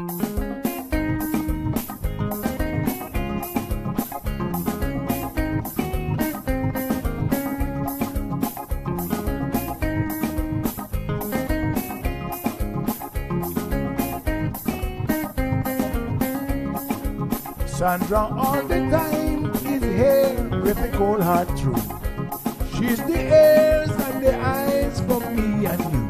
Sandra all the time is here with the cold hard truth. She's the ears and the eyes for me and you.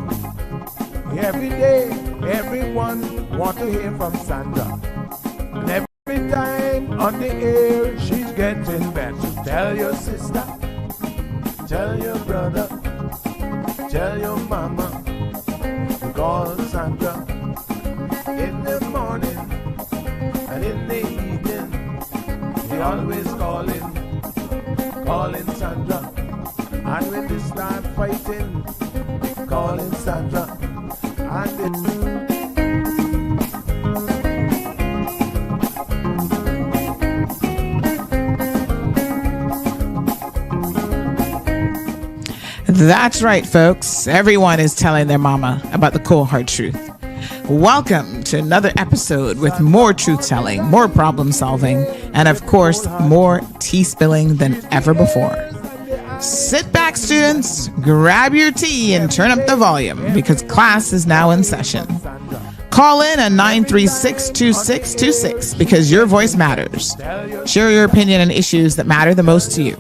Every day, everyone want to hear from Sandra. And every time on the air, she's getting better. Tell your sister, tell your brother, tell your mama. Call Sandra in the morning and in the evening. They always calling Sandra. And when they start fighting, calling Sandra. That's right, folks. Everyone is telling their mama about the cold hard truth. Welcome to another episode with more truth-telling, more problem-solving, and of course, more tea spilling than ever before. Sit back, students, grab your tea and turn up the volume because class is now in session. Call in at 936-2626 because your voice matters. Share your opinion on issues that matter the most to you.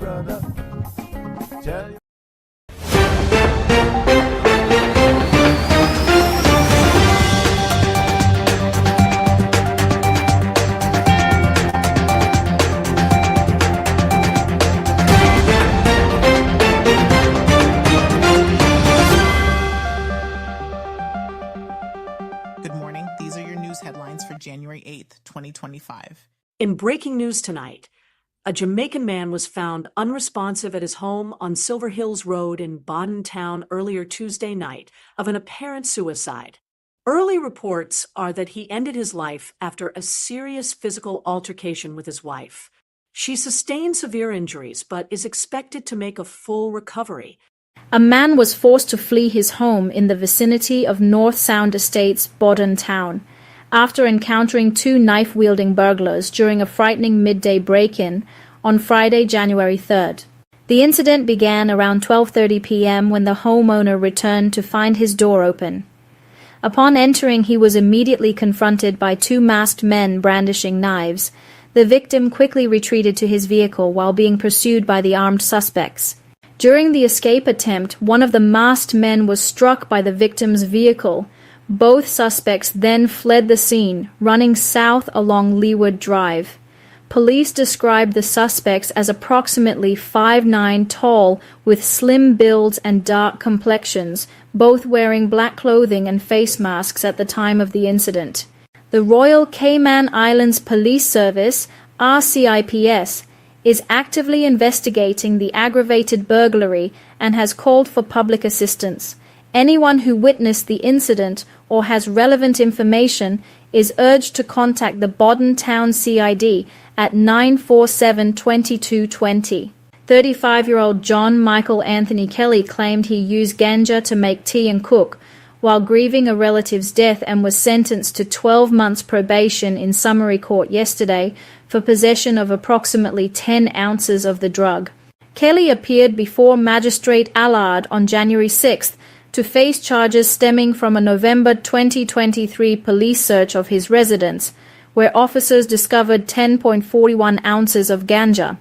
January 8th, 2025. In breaking news tonight, a Jamaican man was found unresponsive at his home on Silver Hills Road in Baden Town earlier Tuesday night of an apparent suicide. Early reports are that he ended his life after a serious physical altercation with his wife. She sustained severe injuries but is expected to make a full recovery. A man was forced to flee his home in the vicinity of North Sound Estates, Baden Town, after encountering two knife-wielding burglars during a frightening midday break-in on Friday, January 3rd. The incident began around 12:30 p.m. when the homeowner returned to find his door open. Upon entering, he was immediately confronted by two masked men brandishing knives. The victim quickly retreated to his vehicle while being pursued by the armed suspects. During the escape attempt, one of the masked men was struck by the victim's vehicle. Both suspects then fled the scene, running south along Leeward Drive. Police described the suspects as approximately 5'9" tall with slim builds and dark complexions, both wearing black clothing and face masks at the time of the incident. The Royal Cayman Islands Police Service, RCIPS, is actively investigating the aggravated burglary and has called for public assistance. Anyone who witnessed the incident or has relevant information is urged to contact the Baden Town CID at 947-2220. 35-year-old John Michael Anthony Kelly claimed he used ganja to make tea and cook while grieving a relative's death and was sentenced to 12 months probation in summary court yesterday for possession of approximately 10 ounces of the drug. Kelly appeared before Magistrate Allard on January 6th to face charges stemming from a November 2023 police search of his residence, where officers discovered 10.41 ounces of ganja.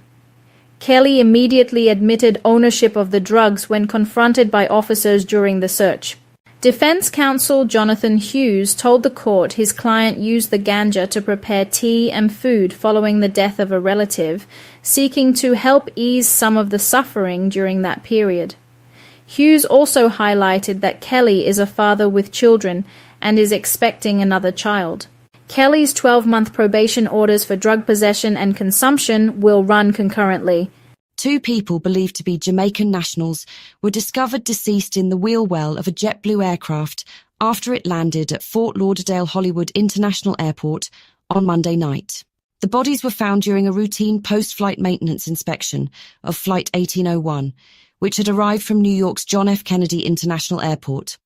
Kelly immediately admitted ownership of the drugs when confronted by officers during the search. Defense counsel Jonathan Hughes told the court his client used the ganja to prepare tea and food following the death of a relative, seeking to help ease some of the suffering during that period. Hughes also highlighted that Kelly is a father with children and is expecting another child. Kelly's 12-month probation orders for drug possession and consumption will run concurrently. Two people believed to be Jamaican nationals were discovered deceased in the wheel well of a JetBlue aircraft after it landed at Fort Lauderdale Hollywood International Airport on Monday night. The bodies were found during a routine post-flight maintenance inspection of Flight 1801, which had arrived from New York's John F. Kennedy International Airport.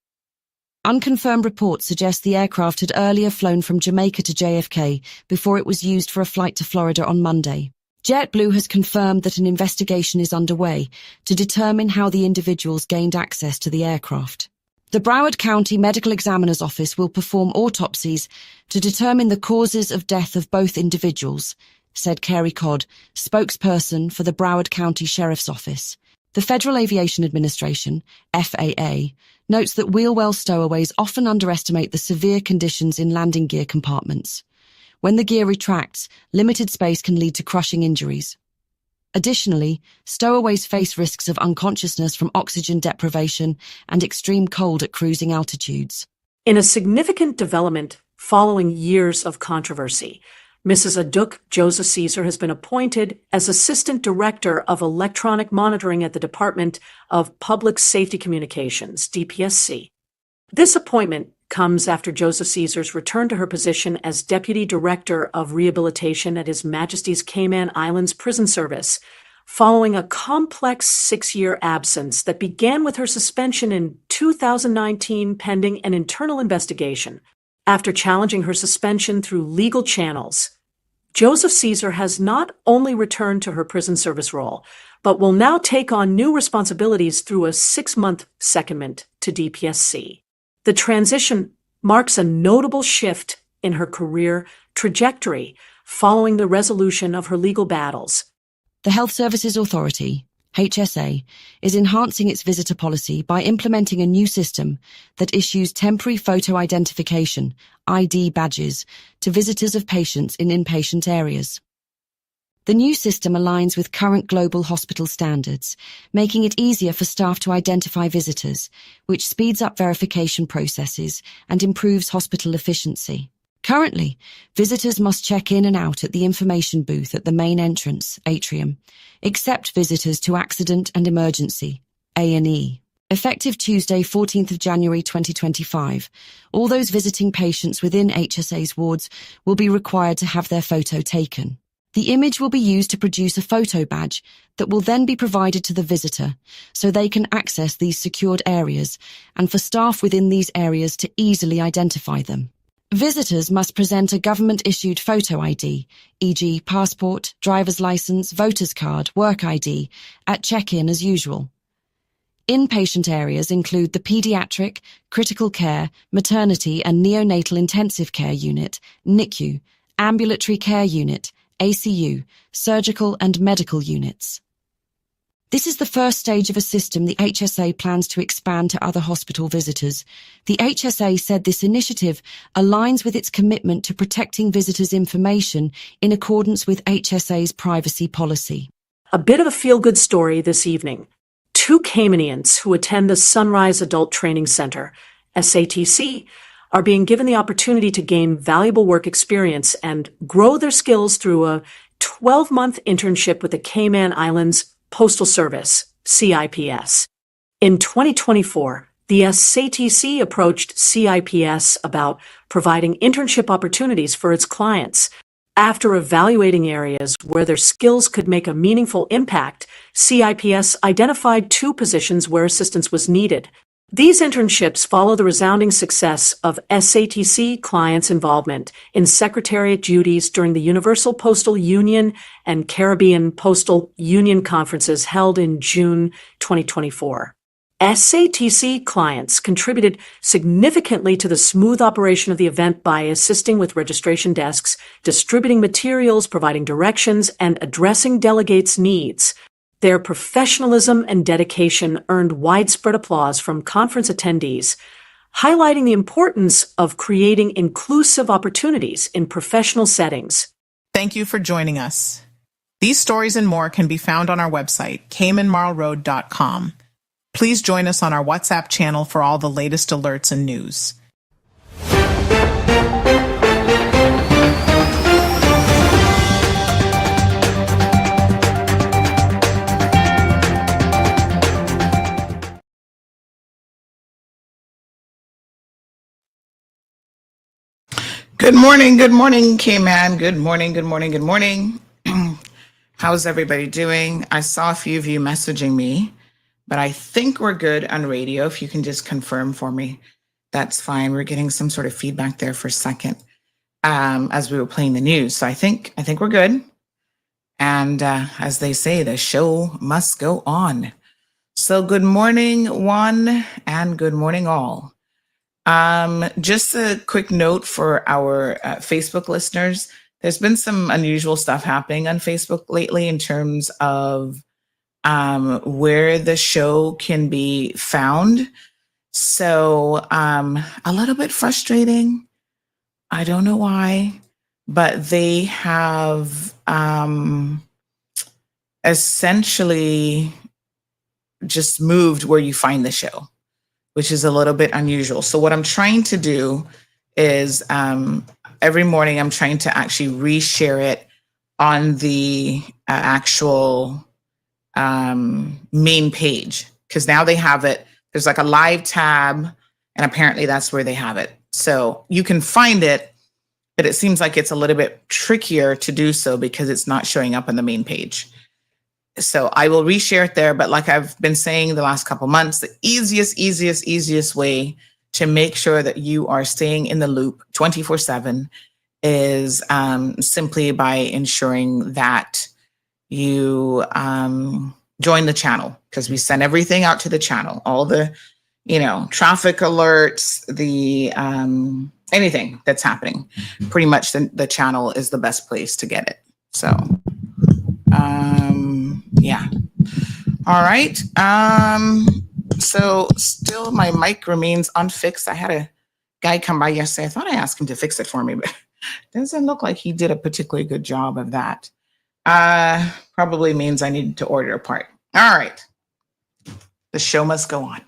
Unconfirmed reports suggest the aircraft had earlier flown from Jamaica to JFK before it was used for a flight to Florida on Monday. JetBlue has confirmed that an investigation is underway to determine how the individuals gained access to the aircraft. The Broward County Medical Examiner's Office will perform autopsies to determine the causes of death of both individuals, said Carey Codd, spokesperson for the Broward County Sheriff's Office. The Federal Aviation Administration, FAA, notes that wheel-well stowaways often underestimate the severe conditions in landing gear compartments. When the gear retracts, limited space can lead to crushing injuries. Additionally, stowaways face risks of unconsciousness from oxygen deprivation and extreme cold at cruising altitudes. In a significant development following years of controversy, Mrs. Aduk Joseph Caesar has been appointed as Assistant Director of Electronic Monitoring at the Department of Public Safety Communications, DPSC. This appointment comes after Joseph Caesar's return to her position as Deputy Director of Rehabilitation at His Majesty's Cayman Islands Prison Service, following a complex 6-year absence that began with her suspension in 2019 pending an internal investigation. After challenging her suspension through legal channels, Joseph Caesar has not only returned to her prison service role, but will now take on new responsibilities through a 6-month secondment to DPSC. The transition marks a notable shift in her career trajectory following the resolution of her legal battles. The Health Services Authority, HSA, is enhancing its visitor policy by implementing a new system that issues temporary photo identification, ID badges, to visitors of patients in inpatient areas. The new system aligns with current global hospital standards, making it easier for staff to identify visitors, which speeds up verification processes and improves hospital efficiency. Currently, visitors must check in and out at the information booth at the main entrance, atrium, except visitors to accident and emergency, A&E. Effective Tuesday, 14th of January 2025, all those visiting patients within HSA's wards will be required to have their photo taken. The image will be used to produce a photo badge that will then be provided to the visitor so they can access these secured areas and for staff within these areas to easily identify them. Visitors must present a government-issued photo ID, e.g. passport, driver's license, voter's card, work ID, at check-in as usual. Inpatient areas include the Pediatric, Critical Care, Maternity and Neonatal Intensive Care Unit, NICU, Ambulatory Care Unit, ACU, Surgical and Medical Units. This is the first stage of a system the HSA plans to expand to other hospital visitors. The HSA said this initiative aligns with its commitment to protecting visitors' information in accordance with HSA's privacy policy. A bit of a feel-good story this evening. 2 Caymanians who attend the Sunrise Adult Training Center, SATC, are being given the opportunity to gain valuable work experience and grow their skills through a 12-month internship with the Cayman Islands Postal Service, CIPS. In 2024, the SATC approached CIPS about providing internship opportunities for its clients. After evaluating areas where their skills could make a meaningful impact, CIPS identified 2 positions where assistance was needed. These internships follow the resounding success of SATC clients' involvement in secretariat duties during the Universal Postal Union and Caribbean Postal Union conferences held in June 2024. SATC clients contributed significantly to the smooth operation of the event by assisting with registration desks, distributing materials, providing directions, and addressing delegates' needs. Their professionalism and dedication earned widespread applause from conference attendees, highlighting the importance of creating inclusive opportunities in professional settings. Thank you for joining us. These stories and more can be found on our website, caymanmarlroad.com. Please join us on our WhatsApp channel for all the latest alerts and news. Good morning, K-Man. Good morning. How's everybody doing? I saw a few of you messaging me, but I think we're good on radio. If you can just confirm for me, That's fine. We're getting some sort of feedback there for a second as we were playing the news. So I think we're good. And as they say, the show must go on. So good morning, one, and good morning, all. Just a quick note for our Facebook listeners. There's been some unusual stuff happening on Facebook lately in terms of where the show can be found. So a little bit frustrating. I don't know why, but they have essentially just moved where you find the show, which is a little bit unusual. So what I'm trying to do is every morning I'm trying to actually reshare it on the actual main page, because now they have it. There's like a live tab, and apparently that's where they have it. So you can find it, but it seems like it's a little bit trickier to do so because it's not showing up on the main page. So I will reshare it there. But like I've been saying the last couple months, the easiest way to make sure that you are staying in the loop 24/7 is simply by ensuring that you join the channel, because we send everything out to the channel, all the, traffic alerts, the anything that's happening. Pretty much the channel is the best place to get it. So yeah. All right. So still my mic remains unfixed. I had a guy come by yesterday. I thought I asked him to fix it for me, but it doesn't look like he did a particularly good job of that. Probably means I need to order a part. All right. The show must go on.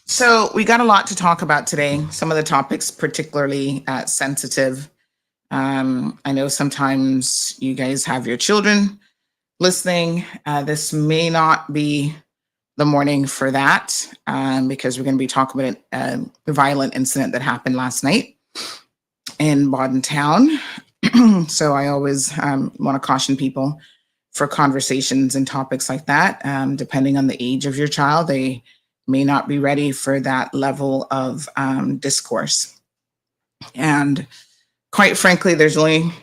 So we got a lot to talk about today. Some of the topics particularly sensitive. I know sometimes you guys have your children listening. This may not be the morning for that because we're going to be talking about a violent incident that happened last night in Bodden Town. So I always want to caution people for conversations and topics like that. Depending on the age of your child, they may not be ready for that level of discourse. And quite frankly, there's only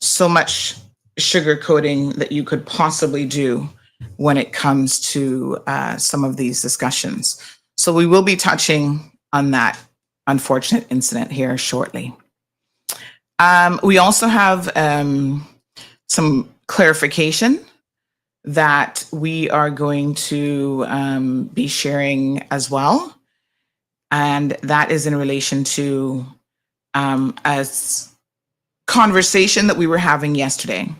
so much sugarcoating that you could possibly do when it comes to some of these discussions. So we will be touching on that unfortunate incident here shortly. We also have some clarification that we are going to be sharing as well. And that is in relation to a conversation that we were having yesterday.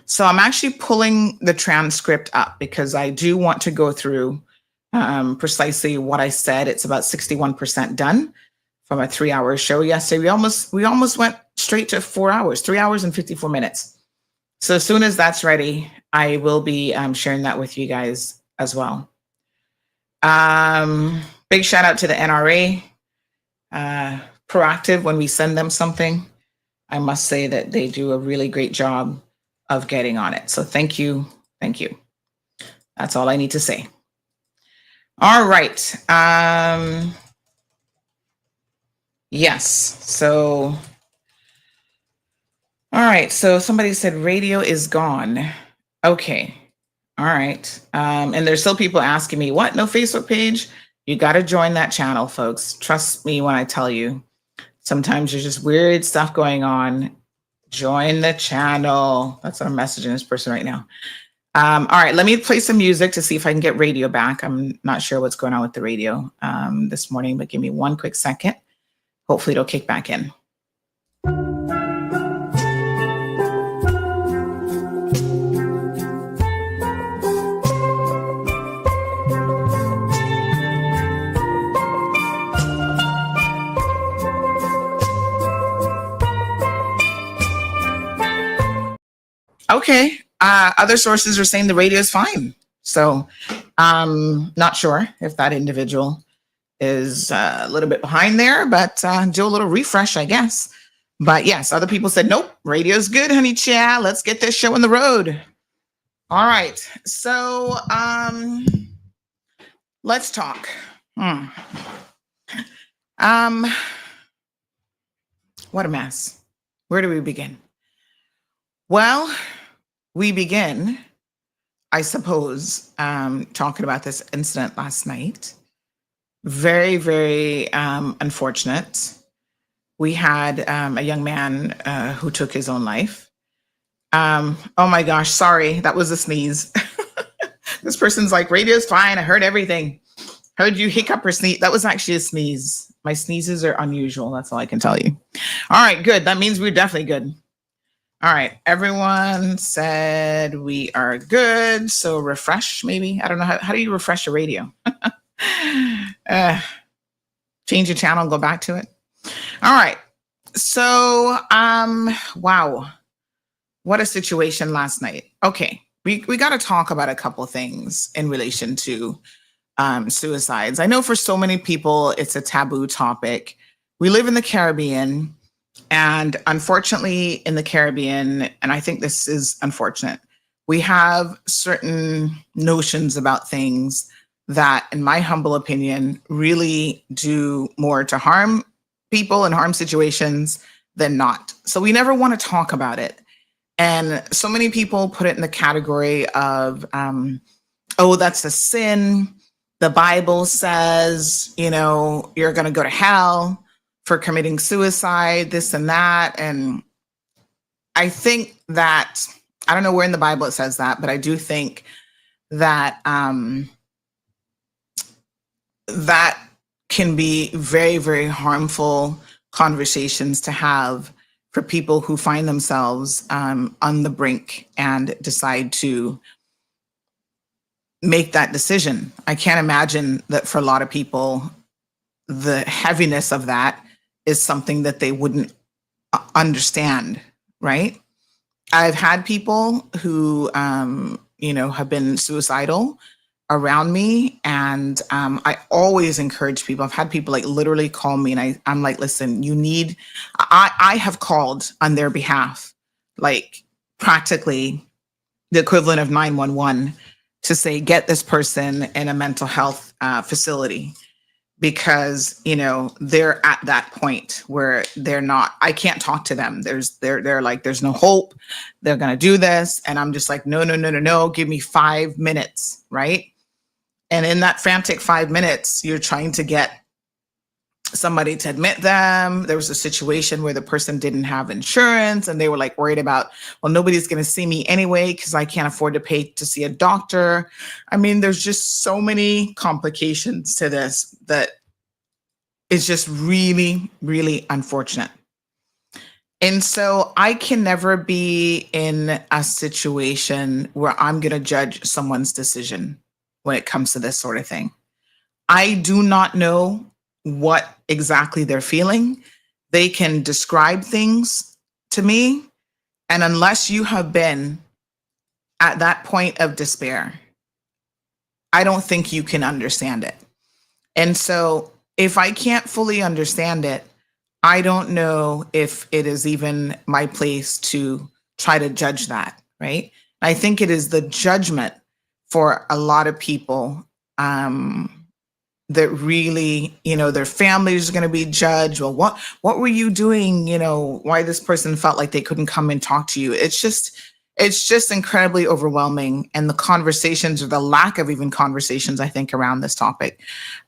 So I'm actually pulling the transcript up because I do want to go through precisely what I said. It's about 61% done from a 3-hour show yesterday. We almost went straight to 4 hours, 3 hours and 54 minutes. So as soon as that's ready, I will be sharing that with you guys as well. Big shout out to the NRA. Proactive when we send them something. I must say that they do a really great job of getting on it. So thank you. Thank you. That's all I need to say. All right. Yes. So, all right. So somebody said radio is gone. Okay. All right. And there's still people asking me, what? No Facebook page? You got to join that channel, folks. Trust me when I tell you. Sometimes there's just weird stuff going on. Join the channel. That's what I'm messaging this person right now. All right, let me play some music to see if I can get radio back. I'm not sure what's going on with the radio this morning, but give me one quick second. Hopefully it'll kick back in. Okay. Other sources are saying the radio is fine. So not sure if that individual is a little bit behind there, but do a little refresh, I guess. But yes, other people said, nope, radio's good, honey chia. Let's get this show on the road. All right. So let's talk. Um, what a mess. Where do we begin? Well, we begin, I suppose, talking about this incident last night. Very, very unfortunate. We had a young man who took his own life. Oh my gosh, sorry, that was a sneeze. This person's like, radio's fine. I heard everything. Heard you hiccup or sneeze. That was actually a sneeze. My sneezes are unusual. That's all I can tell you. All right, good. That means we're definitely good. All right, everyone said we are good. So refresh, maybe. I don't know. How do you refresh a radio? Change the channel and go back to it. All right. So, wow. What a situation last night. Okay. We got to talk about a couple things in relation to suicides. I know for so many people, it's a taboo topic. We live in the Caribbean, and unfortunately in the Caribbean, and I think this is unfortunate, we have certain notions about things that, in my humble opinion, really do more to harm people and harm situations than not. So we never want to talk about it. And so many people put it in the category of, oh, that's a sin. The Bible says, you're going to go to hell for committing suicide, this and that. And I think that, I don't know where in the Bible it says that, but I do think that that can be very, very harmful conversations to have for people who find themselves on the brink and decide to make that decision. I can't imagine that for a lot of people, the heaviness of that is something that they wouldn't understand, right? I've had people who, have been suicidal around me. And I always encourage people. I've had people like literally call me and I'm like, listen, I have called on their behalf, like practically the equivalent of 911 to say, get this person in a mental health facility, because, they're at that point where they're not, I can't talk to them. They're like, there's no hope. They're going to do this. And I'm just like, no, give me 5 minutes. Right. And in that frantic 5 minutes, you're trying to get somebody to admit them. There was a situation where the person didn't have insurance and they were like worried about, well, nobody's going to see me anyway because I can't afford to pay to see a doctor. I mean, there's just so many complications to this that is just really, really unfortunate. And so I can never be in a situation where I'm going to judge someone's decision when it comes to this sort of thing. I do not know what exactly they're feeling. They can describe things to me. And unless you have been at that point of despair, I don't think you can understand it. And so if I can't fully understand it, I don't know if it is even my place to try to judge that, right? I think it is the judgment for a lot of people that really, their families are going to be judged. Well, what were you doing? Why this person felt like they couldn't come and talk to you. It's just incredibly overwhelming. And the conversations, or the lack of even conversations, I think, around this topic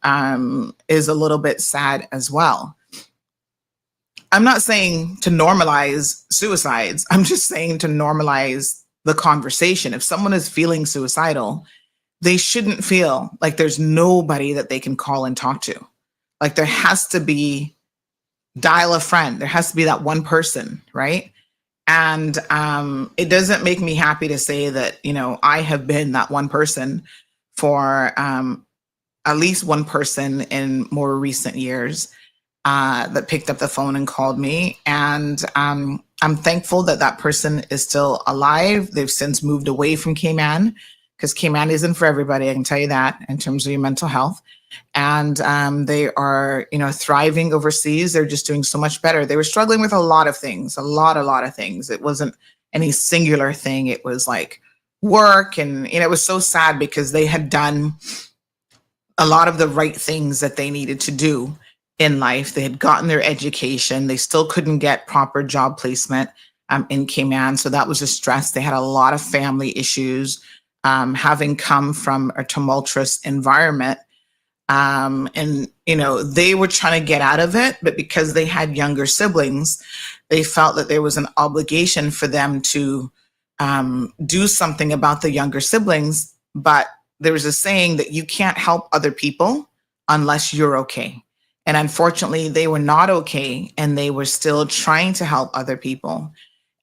is a little bit sad as well. I'm not saying to normalize suicides. I'm just saying to normalize the conversation. If someone is feeling suicidal, they shouldn't feel like there's nobody that they can call and talk to. Like there has to be, dial a friend. There has to be that one person, right? And it doesn't make me happy to say that, I have been that one person for at least one person in more recent years that picked up the phone and called me. And I'm thankful that that person is still alive. They've since moved away from Cayman, because Cayman isn't for everybody, I can tell you that, in terms of your mental health. And they are, thriving overseas. They're just doing so much better. They were struggling with a lot of things, a lot of things. It wasn't any singular thing. It was like work. And, it was so sad because they had done a lot of the right things that they needed to do. in life. They had gotten their education. They still couldn't get proper job placement in Cayman. So that was a stress. They had a lot of family issues, having come from a tumultuous environment. And, they were trying to get out of it, but because they had younger siblings, they felt that there was an obligation for them to do something about the younger siblings. But there was a saying that you can't help other people unless you're okay. And unfortunately, they were not okay, and they were still trying to help other people.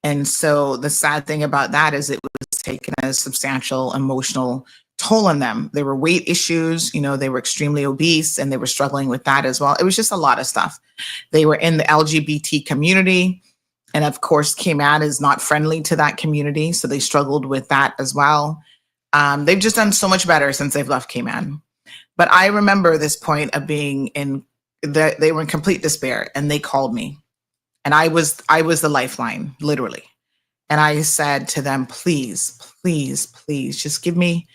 And so the sad thing about that is it was taking a substantial emotional toll on them. There were weight issues, they were extremely obese, and they were struggling with that as well. It was just a lot of stuff. They were in the LGBT community. And of course, Cayman is not friendly to that community. So they struggled with that as well. They've just done so much better since they've left Cayman. But I remember this point of being they were in complete despair, and they called me. And I was the lifeline, literally. And I said to them, please, please, please, just give me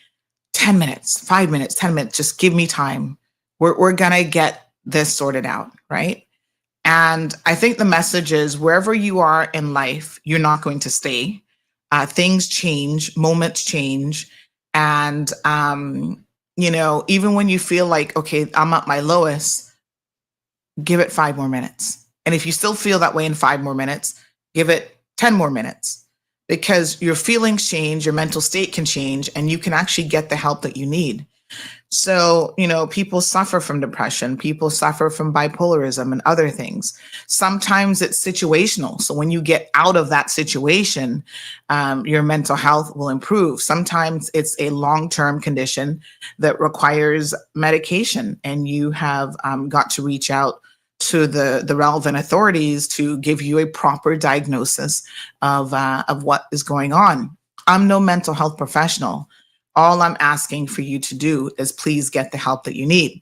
10 minutes, 5 minutes, 10 minutes, just give me time. We're going to get this sorted out, right? And I think the message is wherever you are in life, you're not going to stay. Things change, moments change. And, even when you feel like, okay, I'm at my lowest, give it 5 more minutes. And if you still feel that way in 5 more minutes, give it 10 more minutes, because your feelings change, your mental state can change, and you can actually get the help that you need. So, people suffer from depression, people suffer from bipolarism and other things. Sometimes it's situational. So when you get out of that situation, your mental health will improve. Sometimes it's a long-term condition that requires medication, and you have got to reach out to the relevant authorities to give you a proper diagnosis of what is going on. I'm no mental health professional. All I'm asking for you to do is please get the help that you need.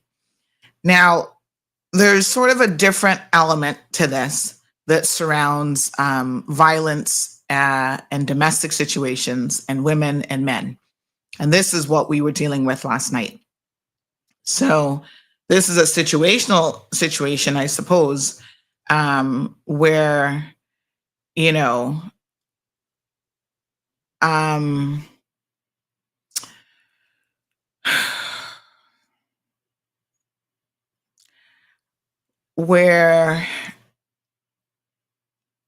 Now, there's sort of a different element to this that surrounds violence and domestic situations and women and men. And this is what we were dealing with last night. So this is a situational situation, I suppose, where,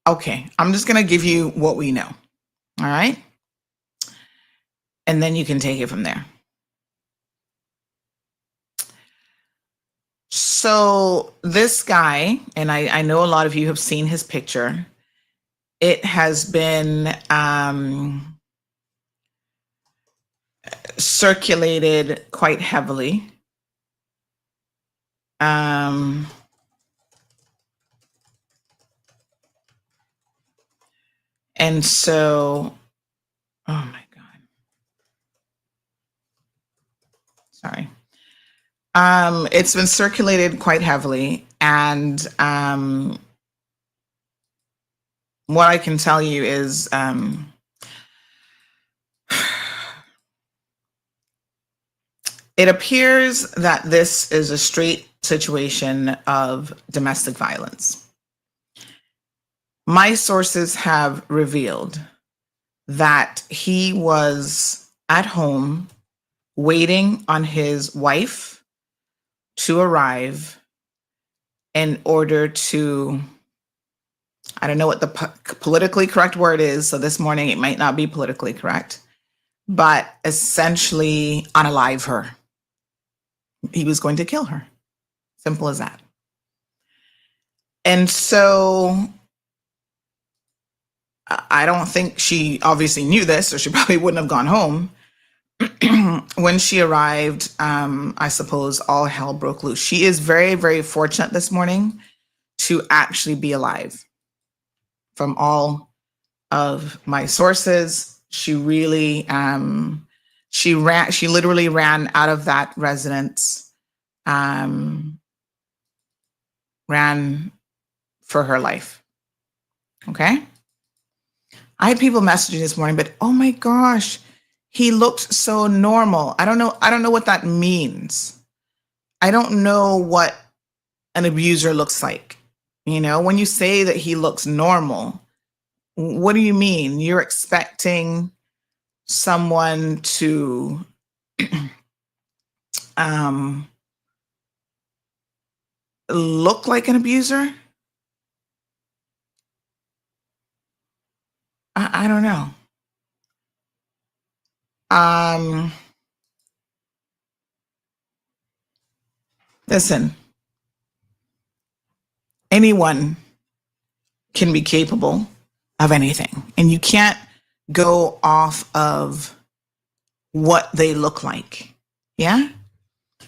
okay, I'm just going to give you what we know. All right. And then you can take it from there. So this guy, and I know a lot of you have seen his picture. It has been circulated quite heavily. And so, oh my God. Sorry. It's been circulated quite heavily. And what I can tell you is it appears that this is a straight situation of domestic violence. My sources have revealed that he was at home waiting on his wife to arrive in order to, I don't know what the politically correct word is, so this morning it might not be politically correct, but essentially unalive her. He was going to kill her. Simple as that. And so I don't think she obviously knew this, or she probably wouldn't have gone home. When she arrived, I suppose all hell broke loose. She is very, very fortunate this morning to actually be alive. From all of my sources, she really, she literally ran out of that residence, ran for her life. Okay. I had people messaging this morning, but oh my gosh, he looked so normal. I don't know what that means. I don't know what an abuser looks like. When you say that he looks normal, what do you mean? You're expecting someone to look like an abuser? I don't know. Listen, anyone can be capable of anything, and you can't go off of what they look like. Yeah?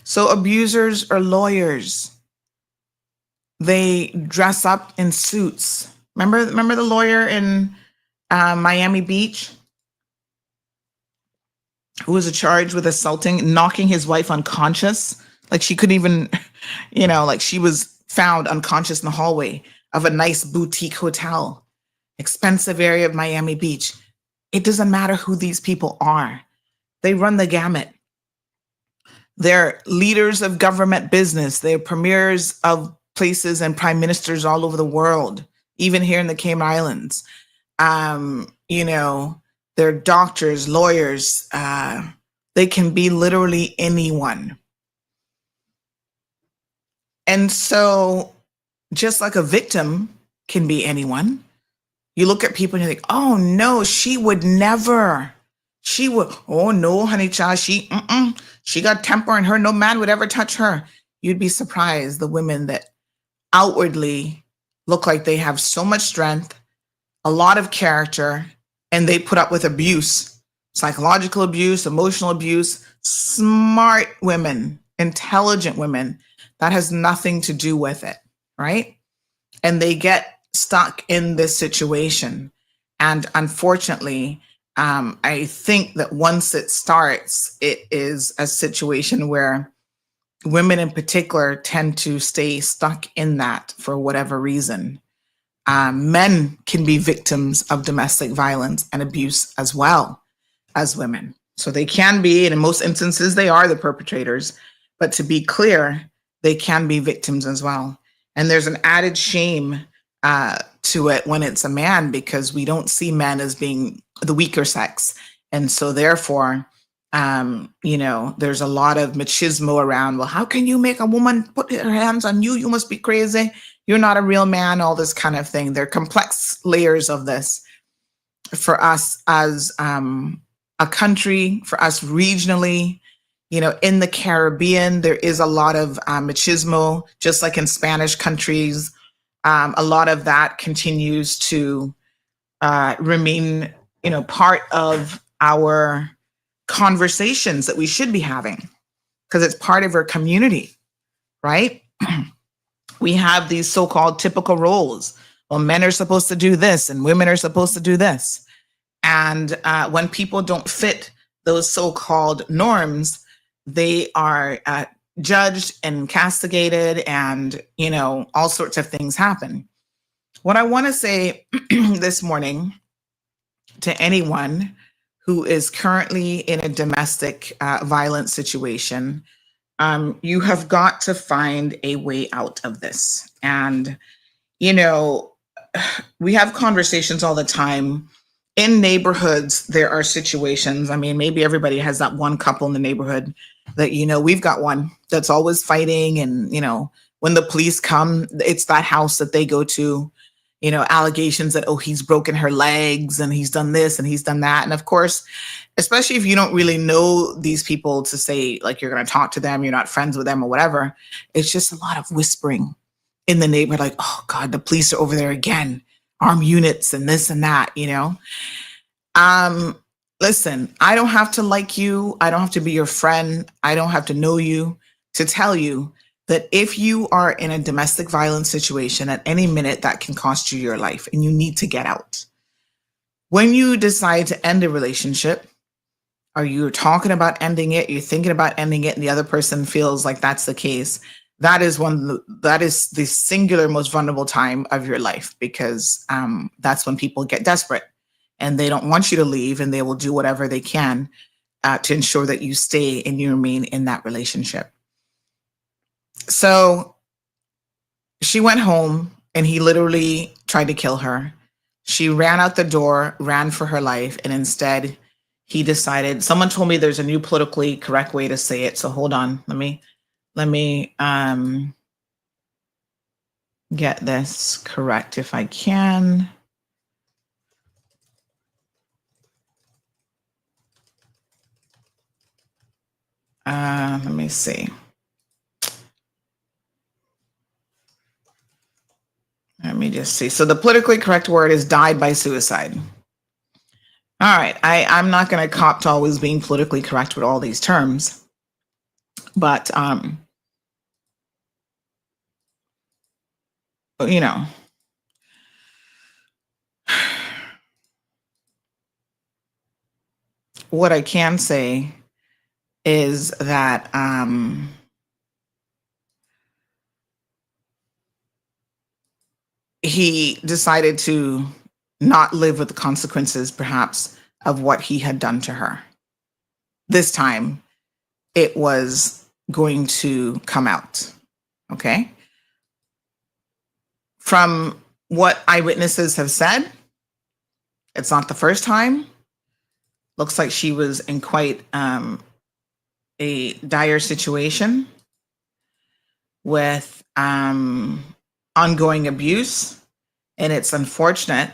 So abusers are lawyers. They dress up in suits. Remember the lawyer in Miami Beach who was charged with knocking his wife unconscious? Like she couldn't even, like she was found unconscious in the hallway of a nice boutique hotel, expensive area of Miami Beach. It doesn't matter who these people are. They run the gamut. They're leaders of government business. They're premiers of places and prime ministers all over the world, even here in the Cayman Islands. They're doctors, lawyers. They can be literally anyone. And so just like a victim can be anyone, you look at people and you think, oh no, she would never. She would, oh no, honey child, she got temper in her. No man would ever touch her. You'd be surprised the women that outwardly look like they have so much strength, a lot of character, and they put up with abuse, psychological abuse, emotional abuse, smart women, intelligent women. That has nothing to do with it, right? And they get stuck in this situation. And unfortunately, I think that once it starts, it is a situation where women in particular tend to stay stuck in that for whatever reason. Men can be victims of domestic violence and abuse as well as women. So they can be, and in most instances, they are the perpetrators. But to be clear, they can be victims as well. And there's an added shame to it when it's a man, because we don't see men as being the weaker sex. And so therefore, there's a lot of machismo around, well, how can you make a woman put her hands on you? You must be crazy. You're not a real man, all this kind of thing. There are complex layers of this for us as a country, for us regionally. In the Caribbean, there is a lot of machismo, just like in Spanish countries. A lot of that continues to remain, part of our conversations that we should be having, because it's part of our community, right? We have these so-called typical roles. Well, men are supposed to do this and women are supposed to do this. And when people don't fit those so-called norms, they are judged and castigated, and, all sorts of things happen. What I want to say this morning to anyone who is currently in a domestic violence situation, you have got to find a way out of this. And, we have conversations all the time. In neighborhoods, there are situations. I mean, maybe everybody has that one couple in the neighborhood that, we've got one that's always fighting. And, when the police come, it's that house that they go to, allegations that, oh, he's broken her legs and he's done this and he's done that. And of course, especially if you don't really know these people to say, like, you're going to talk to them, you're not friends with them or whatever, it's just a lot of whispering in the neighborhood, like, oh God, the police are over there again, armed units and this and that, Listen, I don't have to like you. I don't have to be your friend. I don't have to know you to tell you that if you are in a domestic violence situation, at any minute that can cost you your life and you need to get out. When you decide to end a relationship, or you're talking about ending it, you're thinking about ending it, and the other person feels like that's the case, that is the singular most vulnerable time of your life, because that's when people get desperate and they don't want you to leave, and they will do whatever they can to ensure that you stay and you remain in that relationship. So She went home and he literally tried to kill her. She ran out the door, ran for her life, and instead he decided, someone told me there's a new politically correct way to say it. So hold on. Let me get this correct if I can. Let me see. Let me just see. So the politically correct word is died by suicide. All right. I'm not going to cop to always being politically correct with all these terms, but, you know, what I can say is that, he decided to not live with the consequences, perhaps, of what he had done to her. This time, it was going to come out. Okay? From what eyewitnesses have said, it's not the first time. Looks like she was in quite a dire situation with ongoing abuse. And it's unfortunate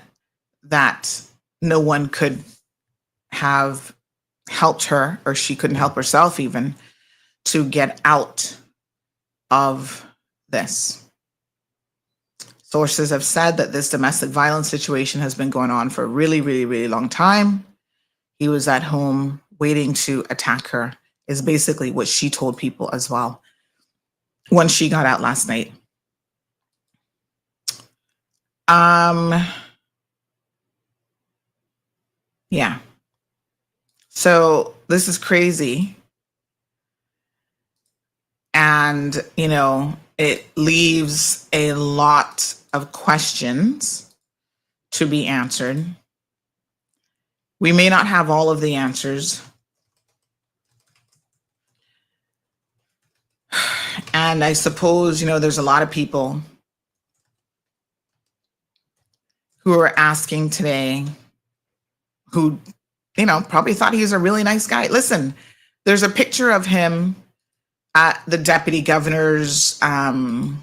that no one could have helped her, or she couldn't help herself even, to get out of this. Sources have said that this domestic violence situation has been going on for a really, really, really long time. He was at home waiting to attack her, is basically what she told people as well when she got out last night. Yeah. So this is crazy. And, you know, it leaves a lot of questions to be answered. We may not have all of the answers. And I suppose, you know, there's a lot of people who are asking today who, you know, probably thought he was a really nice guy. Listen, there's a picture of him at the deputy governor's run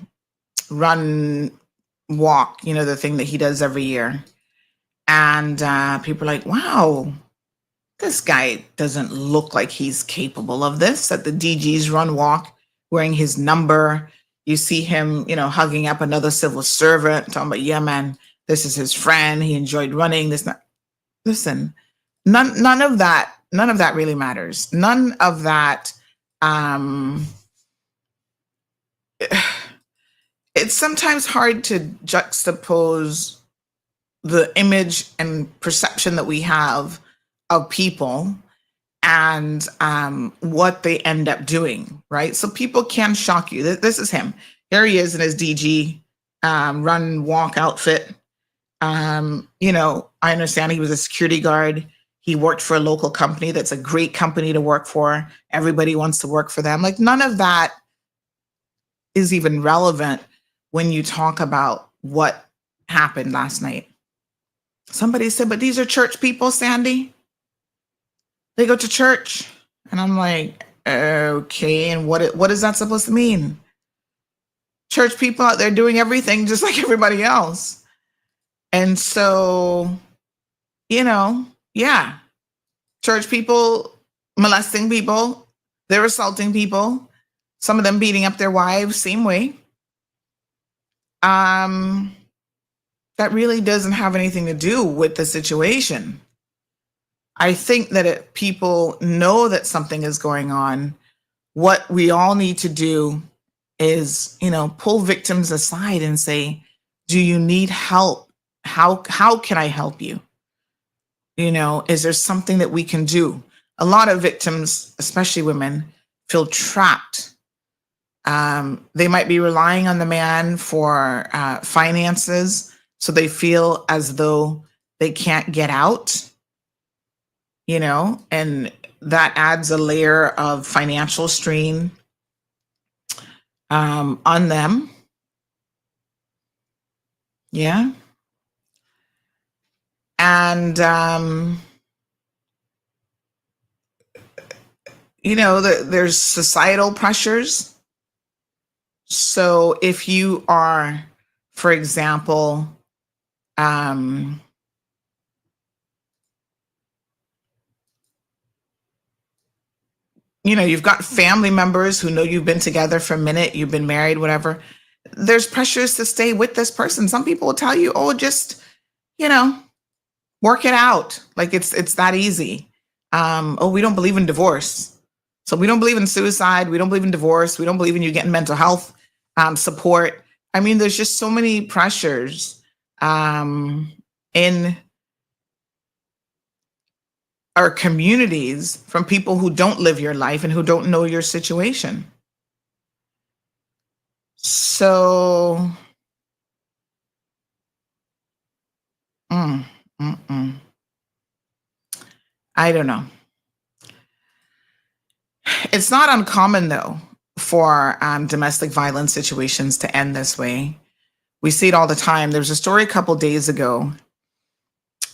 walk, you know, the thing that he does every year. And people are like, wow, this guy doesn't look like he's capable of this. At the DG's run walk, wearing his number, you see him, you know, hugging up another civil servant, talking about, yeah, man, this is his friend. He enjoyed running this. Listen, none of that really matters. None of that. It's sometimes hard to juxtapose the image and perception that we have of people and what they end up doing, right? So people can shock you. This is him. Here he is in his DG run walk outfit. You know, I understand he was a security guard. He worked for a local company that's a great company to work for. Everybody wants to work for them. Like, none of that is even relevant when you talk about what happened last night. Somebody said, but these are church people, Sandy. They go to church. And I'm like, okay, and what is that supposed to mean? Church people out there doing everything just like everybody else. And so, you know, yeah, church people molesting people, they're assaulting people, some of them beating up their wives, same way. That really doesn't have anything to do with the situation. I think that if people know that something is going on, what we all need to do is, you know, pull victims aside and say, do you need help? How can I help you? You know, is there something that we can do? A lot of victims, especially women, feel trapped. They might be relying on the man for finances, so they feel as though they can't get out, you know, and that adds a layer of financial strain on them. Yeah. And, there's societal pressures. So if you are, for example, um, you've got family members who know you've been together for a minute, you've been married, whatever. There's pressures to stay with this person. Some people will tell you, oh, just, work it out. Like it's that easy. Oh, we don't believe in divorce. So we don't believe in suicide. We don't believe in divorce. We don't believe in you getting mental health support. I mean, there's just so many pressures in our communities from people who don't live your life and who don't know your situation. So, mm, mm, mm. I don't know. It's not uncommon, though, for domestic violence situations to end this way. We see it all the time. There was a story a couple days ago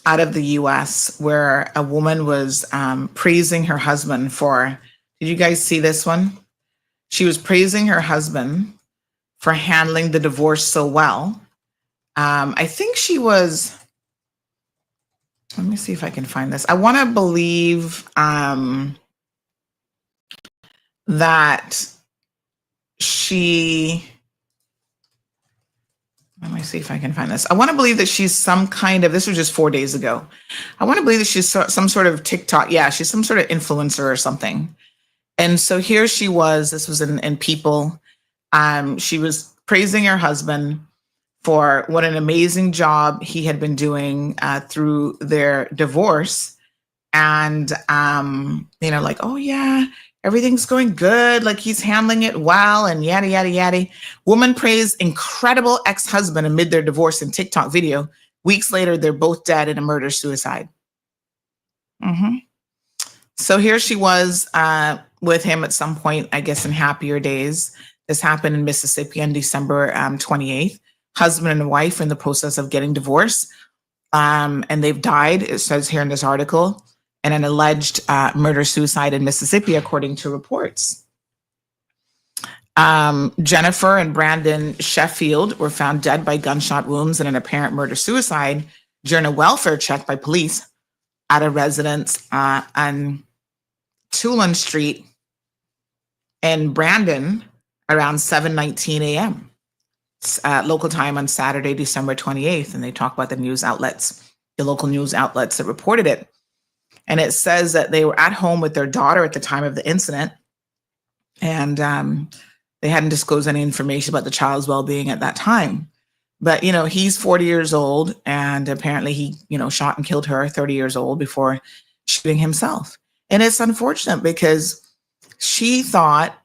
out of the US where a woman was praising her husband for, did you guys see this one? She was praising her husband for handling the divorce so well. I think she was, let me see if I can find this. I want to believe that she, let me see if I can find this. I want to believe that she's some kind of, this was just 4 days ago. I want to believe that she's some sort of TikTok. Yeah, she's some sort of influencer or something. And so here she was, this was in People. She was praising her husband for what an amazing job he had been doing through their divorce. And, like, oh yeah, everything's going good. Like he's handling it well and yada, yada, yada. Woman praised incredible ex-husband amid their divorce in TikTok video. Weeks later, they're both dead in a murder-suicide. Mm-hmm. So here she was with him at some point, I guess in happier days. This happened in Mississippi on December 28th. Husband and wife are in the process of getting divorced. And they've died, it says here in this article, in an alleged murder-suicide in Mississippi, according to reports. Jennifer and Brandon Sheffield were found dead by gunshot wounds in an apparent murder-suicide during a welfare check by police at a residence on Tulane Street in Brandon around 7:19 a.m. Local time on Saturday, December 28th. And they talk about the news outlets, the local news outlets that reported it. And it says that they were at home with their daughter at the time of the incident. And they hadn't disclosed any information about the child's well-being at that time. But, he's 40 years old. And apparently he, shot and killed her 30 years old before shooting himself. And it's unfortunate because she thought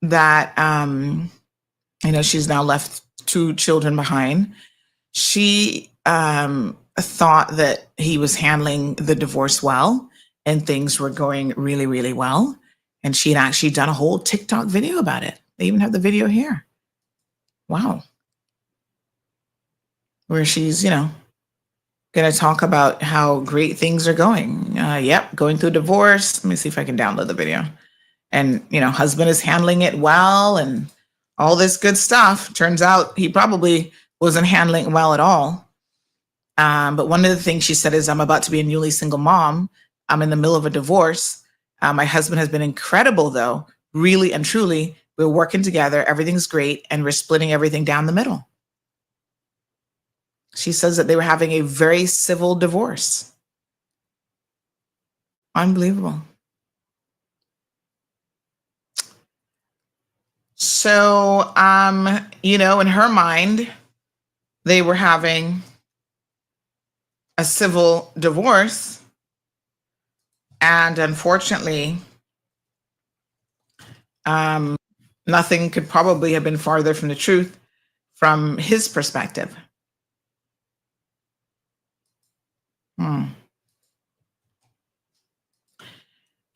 that, she's now left 2 children behind. She thought that he was handling the divorce well and things were going really, really well. And she had actually done a whole TikTok video about it. They even have the video here. Wow. Where she's, going to talk about how great things are going. Going through divorce. Let me see if I can download the video. And, husband is handling it well and all this good stuff. Turns out he probably wasn't handling it well at all. But one of the things she said is, I'm about to be a newly single mom. I'm in the middle of a divorce. My husband has been incredible, though. Really and truly, we're working together. Everything's great. And we're splitting everything down the middle. She says that they were having a very civil divorce. Unbelievable. So, in her mind, they were having a civil divorce. And unfortunately, nothing could probably have been farther from the truth from his perspective.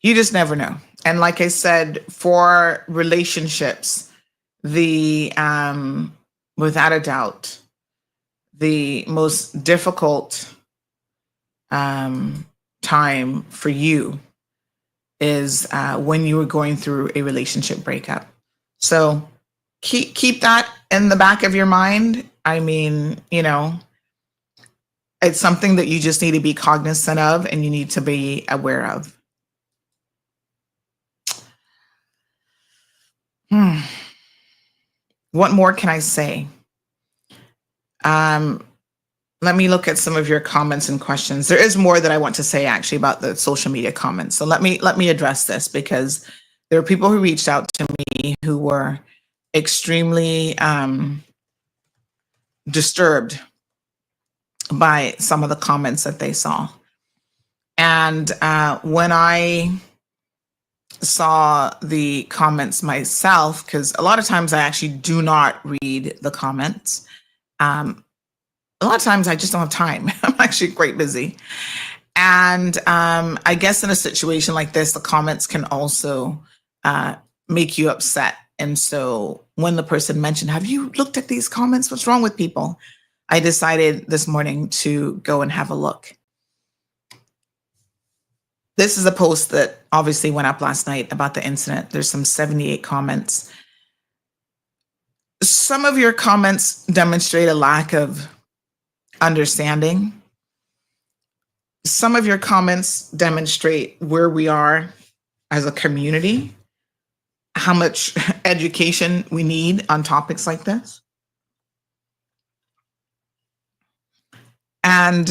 You just never know. And like I said, for relationships, without a doubt, the most difficult time for you is when you were going through a relationship breakup. So keep that in the back of your mind. I mean, it's something that you just need to be cognizant of and you need to be aware of. What more can I say? Let me look at some of your comments and questions. There is more that I want to say actually about the social media comments. So let me address this, because there are people who reached out to me who were extremely disturbed by some of the comments that they saw. And when I saw the comments myself, because a lot of times I actually do not read the comments. A lot of times I just don't have time. I'm actually quite busy. And I guess in a situation like this, the comments can also make you upset. And so when the person mentioned, have you looked at these comments? What's wrong with people? I decided this morning to go and have a look. This is a post that obviously went up last night about the incident. There's some 78 comments. Some of your comments demonstrate a lack of understanding. Some of your comments demonstrate where we are as a community, how much education we need on topics like this. And,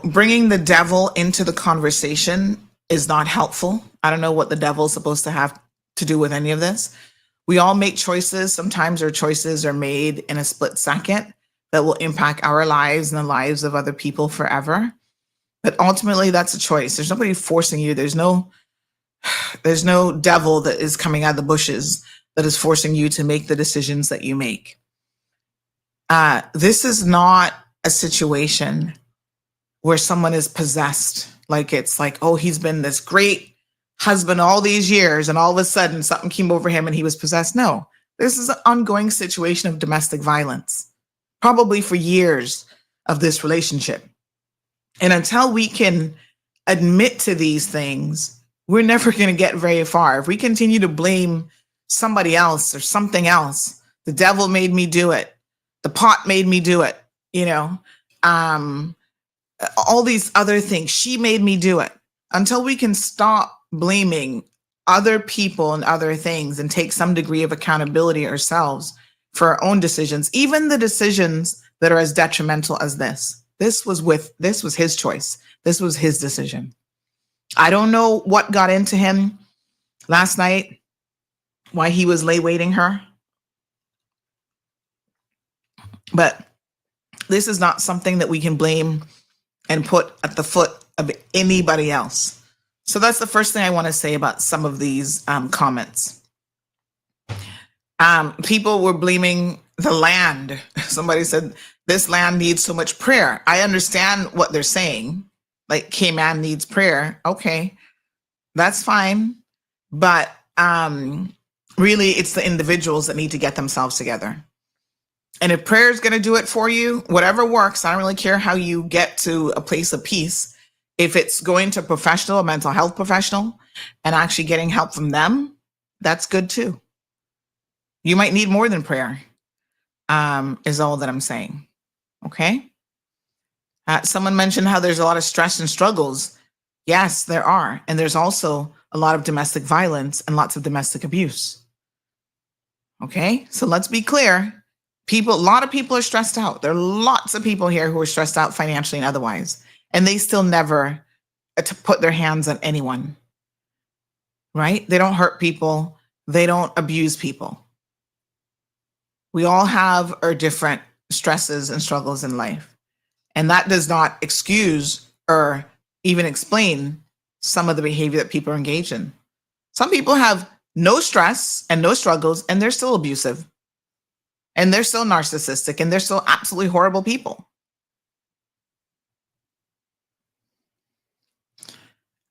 bringing the devil into the conversation is not helpful. I don't know what the devil is supposed to have to do with any of this. We all make choices. Sometimes our choices are made in a split second that will impact our lives and the lives of other people forever. But ultimately, that's a choice. There's nobody forcing you. There's no devil that is coming out of the bushes that is forcing you to make the decisions that you make. This is not a situation where someone is possessed. Like it's like, oh, he's been this great husband all these years and all of a sudden something came over him and he was possessed. No, this is an ongoing situation of domestic violence, probably for years of this relationship. And until we can admit to these things, we're never going to get very far. If we continue to blame somebody else or something else, the devil made me do it, the pot made me do it, all these other things, she made me do it. Until we can stop blaming other people and other things and take some degree of accountability ourselves for our own decisions, even the decisions that are as detrimental as this. This was his choice. This was his decision. I don't know what got into him last night, why he was lay waiting her. But this is not something that we can blame and put at the foot of anybody else. So that's the first thing I want to say about some of these comments. People were blaming the land. Somebody said, this land needs so much prayer. I understand what they're saying. Like, K-Man needs prayer. Okay, that's fine. But really, it's the individuals that need to get themselves together. And if prayer is going to do it for you, whatever works, I don't really care how you get to a place of peace. If it's going to a mental health professional, and actually getting help from them, that's good too. You might need more than prayer, is all that I'm saying. Okay? Someone mentioned how there's a lot of stress and struggles. Yes, there are. And there's also a lot of domestic violence and lots of domestic abuse. Okay? So let's be clear. A lot of people are stressed out. There are lots of people here who are stressed out financially and otherwise, and they still never to put their hands on anyone, right? They don't hurt people. They don't abuse people. We all have our different stresses and struggles in life, and that does not excuse or even explain some of the behavior that people are engaged in. Some people have no stress and no struggles, and they're still abusive. And they're still narcissistic, and they're still absolutely horrible people.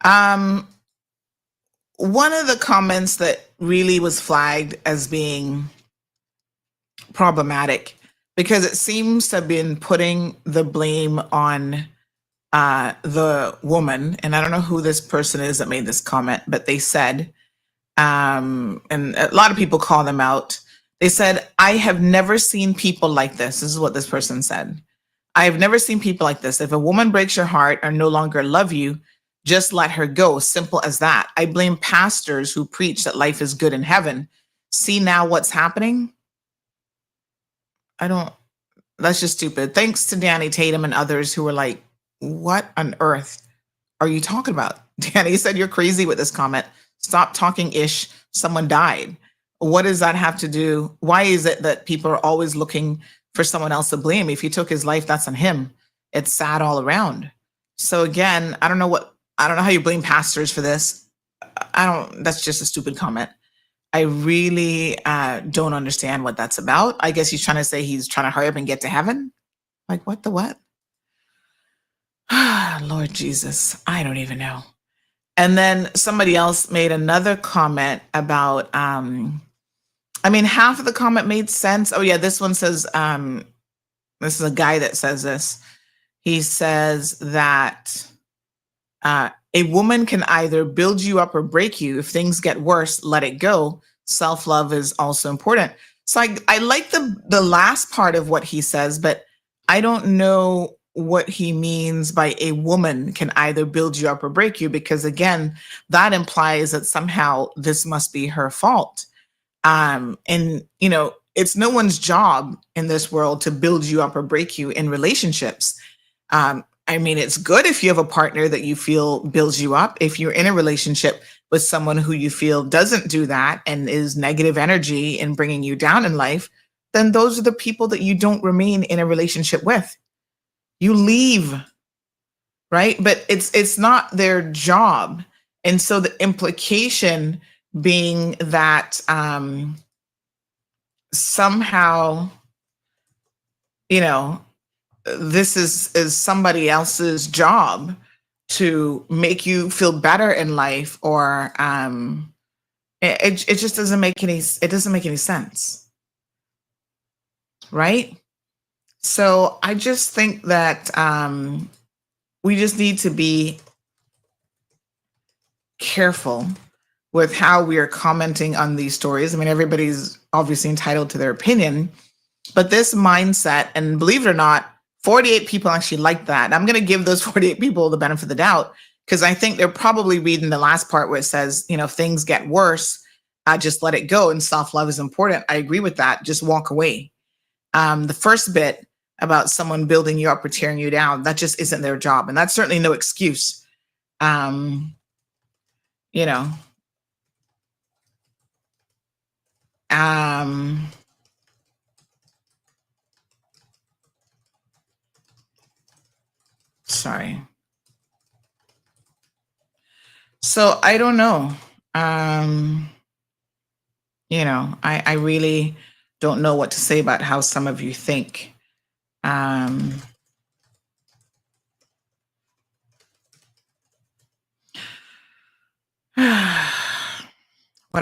One of the comments that really was flagged as being problematic because it seems to have been putting the blame on the woman. And I don't know who this person is that made this comment, but they said, and a lot of people call them out. They said, I have never seen people like this. This is what this person said. I have never seen people like this. If a woman breaks your heart or no longer love you, just let her go. Simple as that. I blame pastors who preach that life is good in heaven. See now what's happening? That's just stupid. Thanks to Danny Tatum and others who were like, what on earth are you talking about? Danny said, you're crazy with this comment. Stop talking ish. Someone died. What does that have to do? Why is it that people are always looking for someone else to blame? If he took his life, that's on him. It's sad all around. So again, I don't know how you blame pastors for this. That's just a stupid comment. I really don't understand what that's about. I guess he's trying to say he's trying to hurry up and get to heaven. Like what the what? Lord Jesus, I don't even know. And then somebody else made another comment about, half of the comment made sense. Oh yeah, this one says, this is a guy that says this. He says that a woman can either build you up or break you. If things get worse, let it go. Self-love is also important. So I like the last part of what he says, but I don't know what he means by a woman can either build you up or break you, because again, that implies that somehow this must be her fault. And it's no one's job in this world to build you up or break you in relationships. It's good if you have a partner that you feel builds you up. If you're in a relationship with someone who you feel doesn't do that and is negative energy and bringing you down in life, then those are the people that you don't remain in a relationship with. You leave, right? But it's not their job. And so the implication being that somehow, this is somebody else's job to make you feel better in life, or it just doesn't make any sense, right? So I just think that we just need to be careful with how we are commenting on these stories. Everybody's obviously entitled to their opinion, but this mindset, and believe it or not, 48 people actually like that. I'm going to give those 48 people the benefit of the doubt, because I think they're probably reading the last part where it says, if things get worse, just let it go. And self-love is important. I agree with that. Just walk away. The first bit about someone building you up or tearing you down, that just isn't their job. And that's certainly no excuse. Sorry. So I don't know. I really don't know what to say about how some of you think. What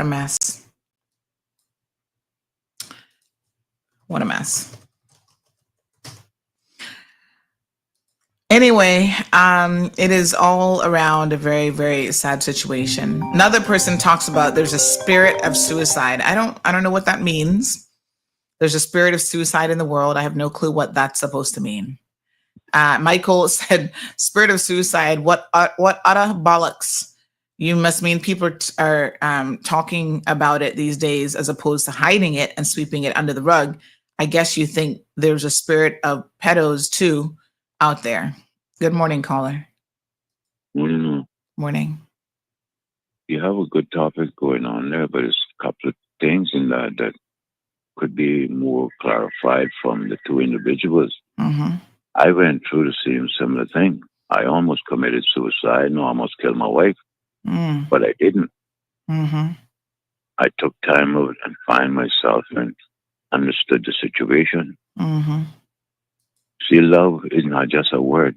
a mess. What a mess. Anyway, it is all around a very, very sad situation. Another person talks about there's a spirit of suicide. I don't know what that means. There's a spirit of suicide in the world. I have no clue what that's supposed to mean. Michael said, spirit of suicide, what utter bollocks. You must mean people are talking about it these days as opposed to hiding it and sweeping it under the rug. I guess you think there's a spirit of pedos too out there. Good morning, caller. Morning. You have a good topic going on there, but there's a couple of things in that could be more clarified from the two individuals. Mm-hmm. I went through the same similar thing. I almost committed suicide and almost killed my wife, but I didn't. Mm-hmm. I took time out and found myself and understood the situation. Mm-hmm. See, love is not just a word.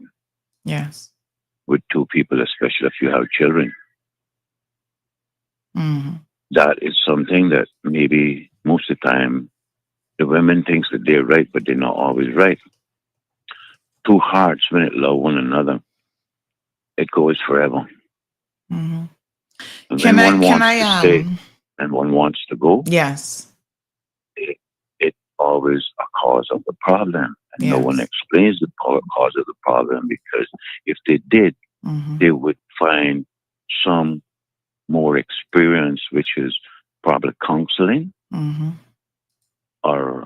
Yes. With two people, especially if you have children. Mm-hmm. That is something that maybe most of the time The women thinks that they're right, but they're not always right. Two hearts, when it love one another, it goes forever. Mm-hmm. And Can when I? one Can wants I? to stay and one wants to go, Yes. it's always a cause of the problem. And no one Yes. explains the cause of the problem, because if they did, Mm-hmm. they would find some more experience, which is probably counseling, Mm-hmm. or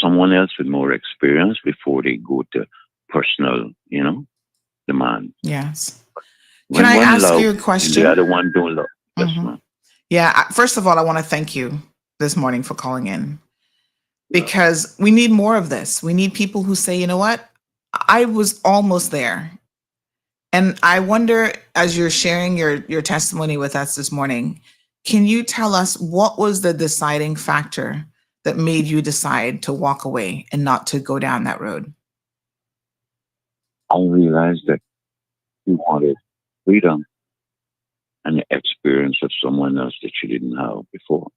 someone else with more experience before they go to personal, demand. Yes. Can When I one ask love you a and the question? other one don't love, yes, Mm-hmm. ma'am. Yeah. First of all, I want to thank you this morning for calling in, Yeah. because we need more of this. We need people who say, you know what, I was almost there. And I wonder, as you're sharing your testimony with us this morning, can you tell us what was the deciding factor that made you decide to walk away and not to go down that road? I realized that you wanted freedom and the experience of someone else that you didn't have before.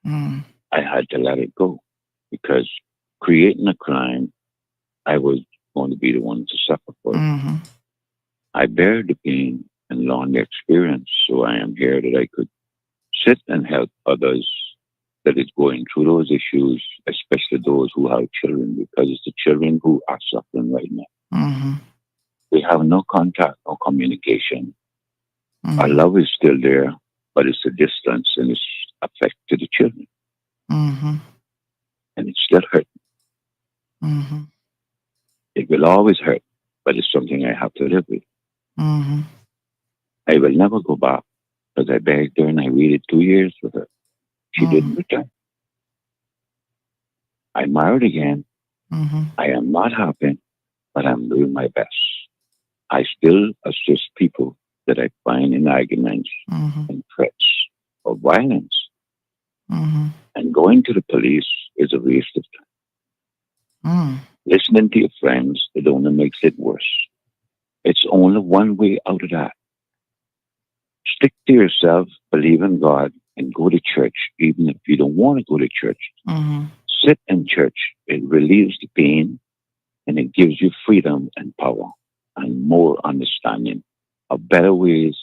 Mm, I had to let it go, because creating a crime, I was going to be the one to suffer for it. mm-hmm, I bear the pain and learn the experience, so I am here that I could sit and help others that is going through those issues, especially those who have children, because it's the children who are suffering right now. mm-hmm, We have no contact or communication. Our mm-hmm, love is still there, but it's a distance, and it's affected the children, mm-hmm, and it's still hurt. mm-hmm, It will always hurt, but it's something I have to live with. mm-hmm, I will never go back, because I begged her and I waited 2 years for her. She didn't return. I married again. mm-hmm, I am not happy, but I'm doing my best. I still assist people that I find in arguments mm-hmm, and threats or violence. mm-hmm, And going to the police is a waste of time. mm. Listening to your friends, it only makes it worse. It's only one way out of that. Stick to yourself, believe in God, and go to church, even if you don't want to go to church. Mm-hmm. Sit in church. It relieves the pain, and it gives you freedom and power and more understanding of better ways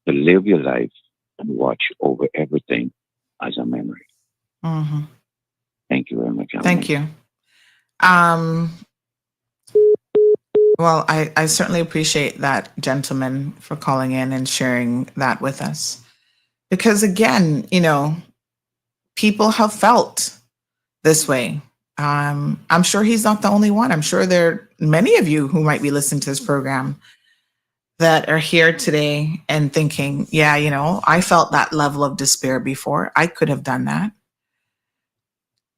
to live your life and watch over everything as a memory. Mm-hmm. Thank you very much. Thank you. Well, I certainly appreciate that, gentleman, for calling in and sharing that with us. Because again, people have felt this way. I'm sure he's not the only one. I'm sure there are many of you who might be listening to this program that are here today and thinking, yeah, I felt that level of despair before. I could have done that.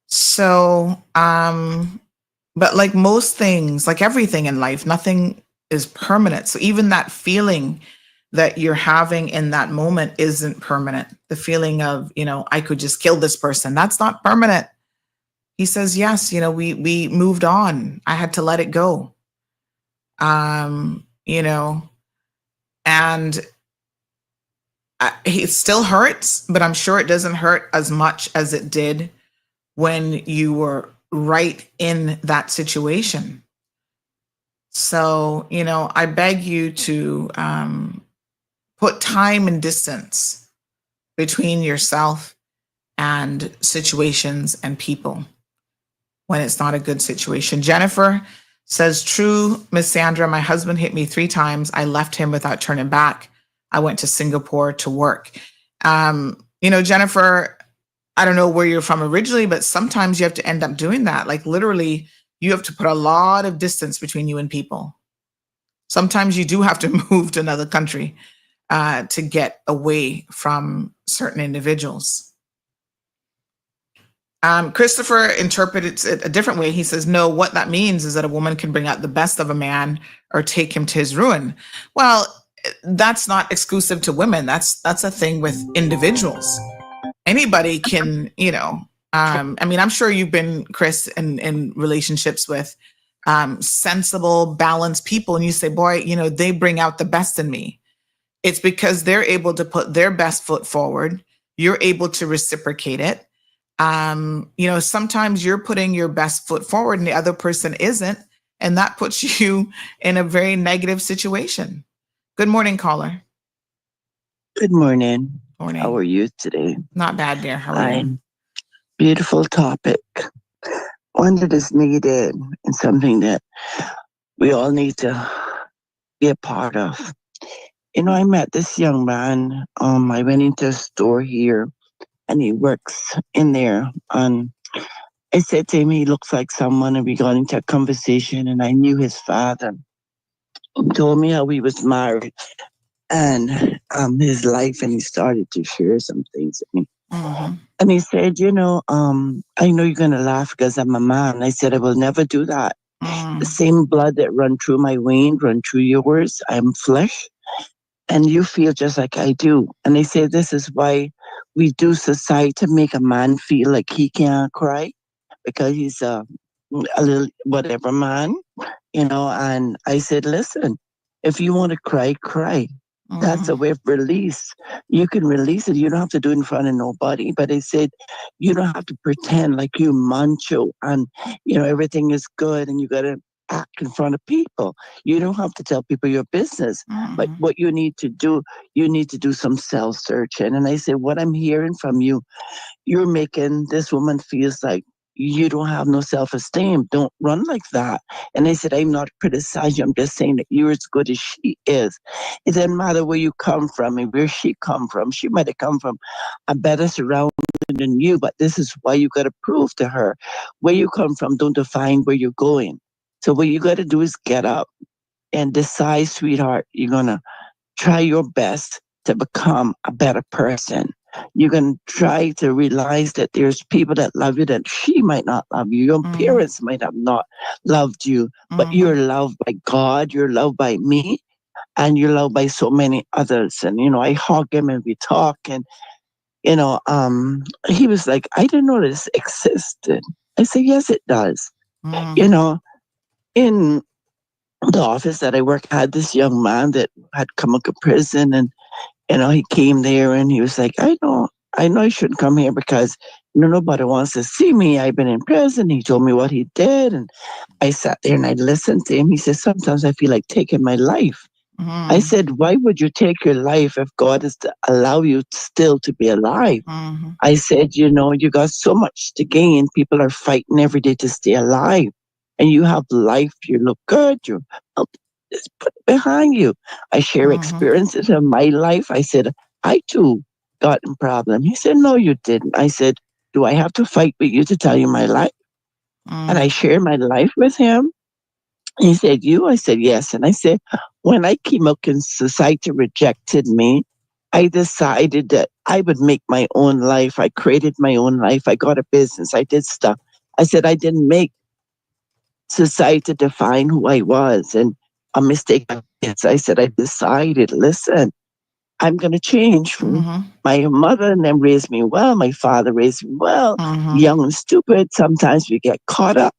So, but like most things, like everything in life, nothing is permanent. So even that feeling that you're having in that moment isn't permanent. The feeling of, I could just kill this person, that's not permanent. He says, yes, we moved on. I had to let it go. And it still hurts, but I'm sure it doesn't hurt as much as it did when you were right in that situation. So, I beg you to put time and distance between yourself and situations and people when it's not a good situation. Jennifer says, true, Miss Sandra, my husband hit me 3 times. I left him without turning back. I went to Singapore to work. Jennifer, I don't know where you're from originally, but sometimes you have to end up doing that. Like literally, you have to put a lot of distance between you and people. Sometimes you do have to move to another country to get away from certain individuals. Christopher interprets it a different way. He says, no, what that means is that a woman can bring out the best of a man or take him to his ruin. Well, that's not exclusive to women. That's a thing with individuals. Anybody can, I'm sure you've been, Chris, in relationships with sensible, balanced people. And you say, boy, they bring out the best in me. It's because they're able to put their best foot forward. You're able to reciprocate it. Sometimes you're putting your best foot forward and the other person isn't, and that puts you in a very negative situation. Good morning, caller. Good morning. Morning. How are you today? Not bad, dear. How are you? Beautiful topic. One that is needed and something that we all need to be a part of. I met this young man. I went into a store here and he works in there. And I said to him, he looks like someone, and we got into a conversation, and I knew his father. He told me how he was married and his life, and he started to share some things with me. Mm-hmm. And he said, I know you're going to laugh because I'm a man. I said, I will never do that. The same blood that run through my vein, run through yours. I'm flesh. And you feel just like I do. And they say this is why we do society to make a man feel like he can't cry because he's a little whatever man, And I said, listen, if you want to cry, cry. That's a way of release. You can release it. You don't have to do it in front of nobody. But I said, you don't have to pretend like you macho and, everything is good and you got to act in front of people. You don't have to tell people your business. But what you need to do some self-searching. And I said, what I'm hearing from you, you're making this woman feels like you don't have no self-esteem. Don't run like that. And I said, I'm not criticizing you. I'm just saying that you're as good as she is. It doesn't matter where you come from and where she come from. She might have come from a better surrounding than you, but this is why you got to prove to her where you come from don't define where you're going. So what you got to do is get up and decide, sweetheart, you're going to try your best to become a better person. You can try to realize that there's people that love you that she might not love you. Your parents might have not loved you, but you're loved by God, you're loved by me, and you're loved by so many others. And, I hug him and we talk and, he was like, I didn't know this existed. I said, yes, it does. In the office that I work, I had this young man that had come out of prison and he came there and he was like, I know I shouldn't come here because nobody wants to see me. I've been in prison. He told me what he did. And I sat there and I listened to him. He said, sometimes I feel like taking my life. I said, why would you take your life if God is to allow you still to be alive? I said, you got so much to gain. People are fighting every day to stay alive. And you have life. You look good. You're just put it behind you. I share experiences of my life. I said, I too got in problem. He said, no, you didn't. I said, do I have to fight with you to tell you my life? And I shared my life with him. He said, you? I said, yes. And I said, when I came out and society rejected me, I decided that I would make my own life. I created my own life. I got a business. I did stuff. I said, I didn't make society define who I was. And a mistake. I said, I decided, listen, I'm going to change. My mother and them raised me well. My father raised me well. Young and stupid. Sometimes we get caught up.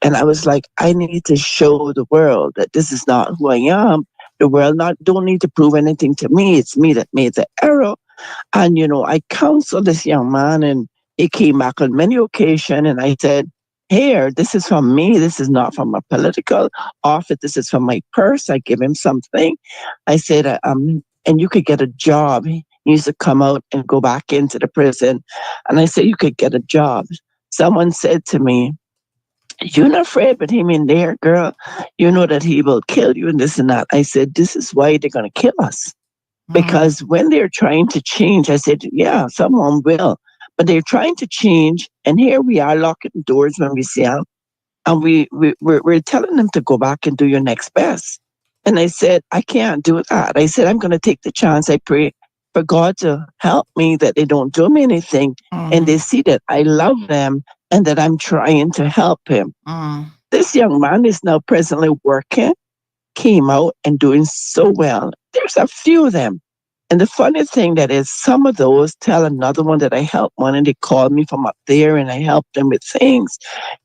And I was like, I need to show the world that this is not who I am. The world don't need to prove anything to me. It's me that made the error. And, I counseled this young man and he came back on many occasions and I said, here, this is from me. This is not from a political office. This is from my purse. I give him something. I said, and you could get a job. He used to come out and go back into the prison. And I said, you could get a job. Someone said to me, you're not afraid with him in there, girl. You know that he will kill you and this and that. I said, this is why they're going to kill us. Because when they're trying to change, I said, yeah, someone will. But they're trying to change. And here we are locking doors when we see them. And we're telling them to go back and do your next best. And I said, I can't do that. I said, I'm going to take the chance. I pray for God to help me that they don't do me anything. And they see that I love them and that I'm trying to help him. This young man is now presently working, came out and doing so well. There's a few of them. And the funny thing that is some of those tell another one that I helped one and they called me from up there and I helped them with things.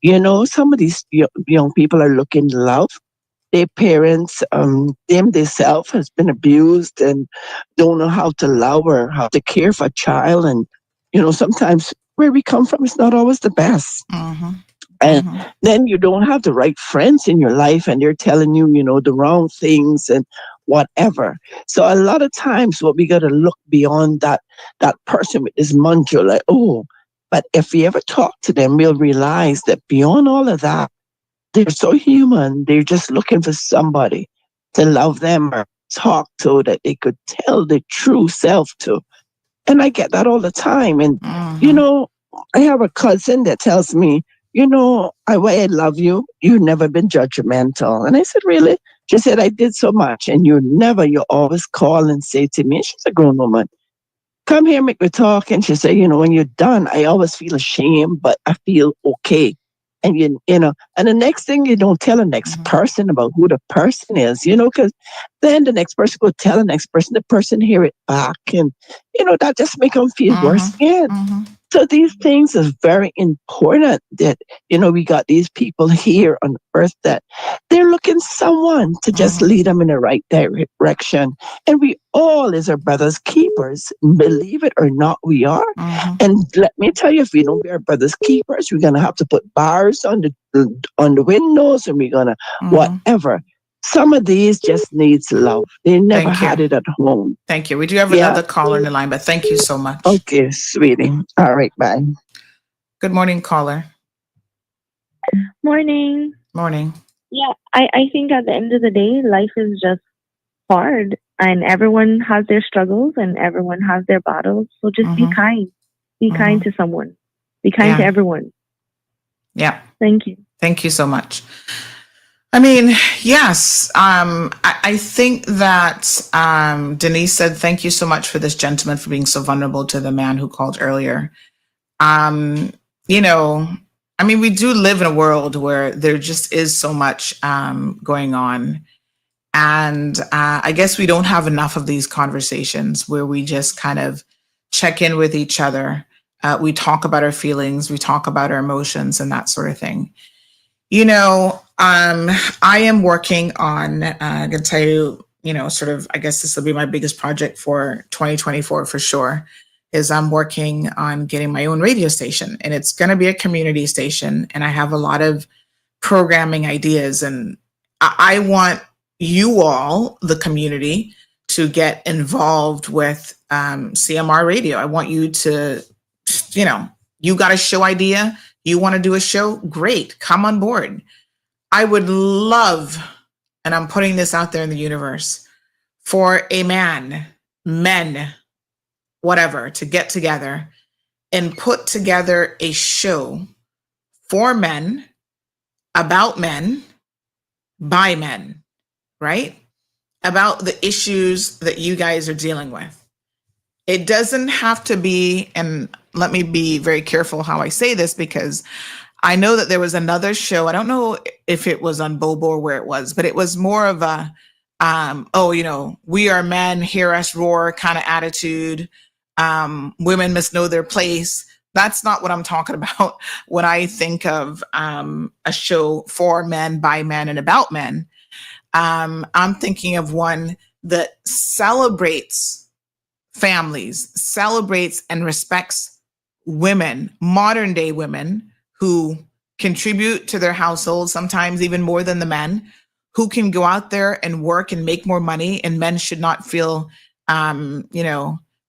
Some of these young people are looking to love. Their parents, them themselves has been abused and don't know how to love or how to care for a child. And, sometimes where we come from is not always the best. Mm-hmm. And Mm-hmm. then you don't have the right friends in your life, and they're telling you, the wrong things and whatever. So a lot of times, what we got to look beyond that person with this mantra, like, oh, but if we ever talk to them, we'll realize that beyond all of that, they're so human. They're just looking for somebody to love them or talk to, that they could tell the true self to. And I get that all the time. And, Mm-hmm. I have a cousin that tells me, I love you. You've never been judgmental. And I said, really? She said, I did so much. And you always call and say to me, and she's a grown woman, come here, make me talk. And she said, when you're done, I always feel ashamed, but I feel okay. And and the next thing, you don't tell the next Mm-hmm. person about who the person is, because then the next person will tell the next person, the person hear it back. And, that just make them feel worse again. Mm-hmm. So these things is very important that, we got these people here on earth that they're looking someone to just Mm-hmm. lead them in the right direction. And we all is our brother's keepers. Believe it or not, we are. Mm-hmm. And let me tell you, if we don't be our brother's keepers, we're going to have to put bars on the windows, and we're going to Mm-hmm. whatever. Some of these just needs love. They never Thank you. had it at home. Thank you. We do have Yeah. another caller in the line, but thank you so much. Okay, sweetie. All right, bye. Good morning, caller. Morning. Morning. Yeah, I think at the end of the day, life is just hard and everyone has their struggles and everyone has their battles. So just be Mm-hmm. kind. Be kind to someone. Be kind to Yeah. everyone. Yeah. Thank you. Thank you so much. I mean, yes. I think that Denise said, thank you so much for this gentleman for being so vulnerable to the man who called earlier. I mean, we do live in a world where there just is so much going on. And I guess we don't have enough of these conversations where we just kind of check in with each other. We talk about our feelings, we talk about our emotions and that sort of thing. I am working on, I'm going to tell you, sort of, I guess this will be my biggest project for 2024 for sure, is I'm working on getting my own radio station, and it's going to be a community station. And I have a lot of programming ideas, and I want you all, the community, to get involved with CMR radio. I want you to, you got a show idea, you want to do a show, great, come on board. I would love, and I'm putting this out there in the universe, for men, whatever, to get together and put together a show for men, about men, by men, right? About the issues that you guys are dealing with. It doesn't have to be, and let me be very careful how I say this, because I know that there was another show. I don't know if it was on Bobo or where it was, but it was more of a, we are men, hear us roar kind of attitude. Women must know their place. That's not what I'm talking about when I think of a show for men, by men, and about men. I'm thinking of one that celebrates families, celebrates and respects women, modern day women, who contribute to their households, sometimes even more than the men, who can go out there and work and make more money. And men should not feel,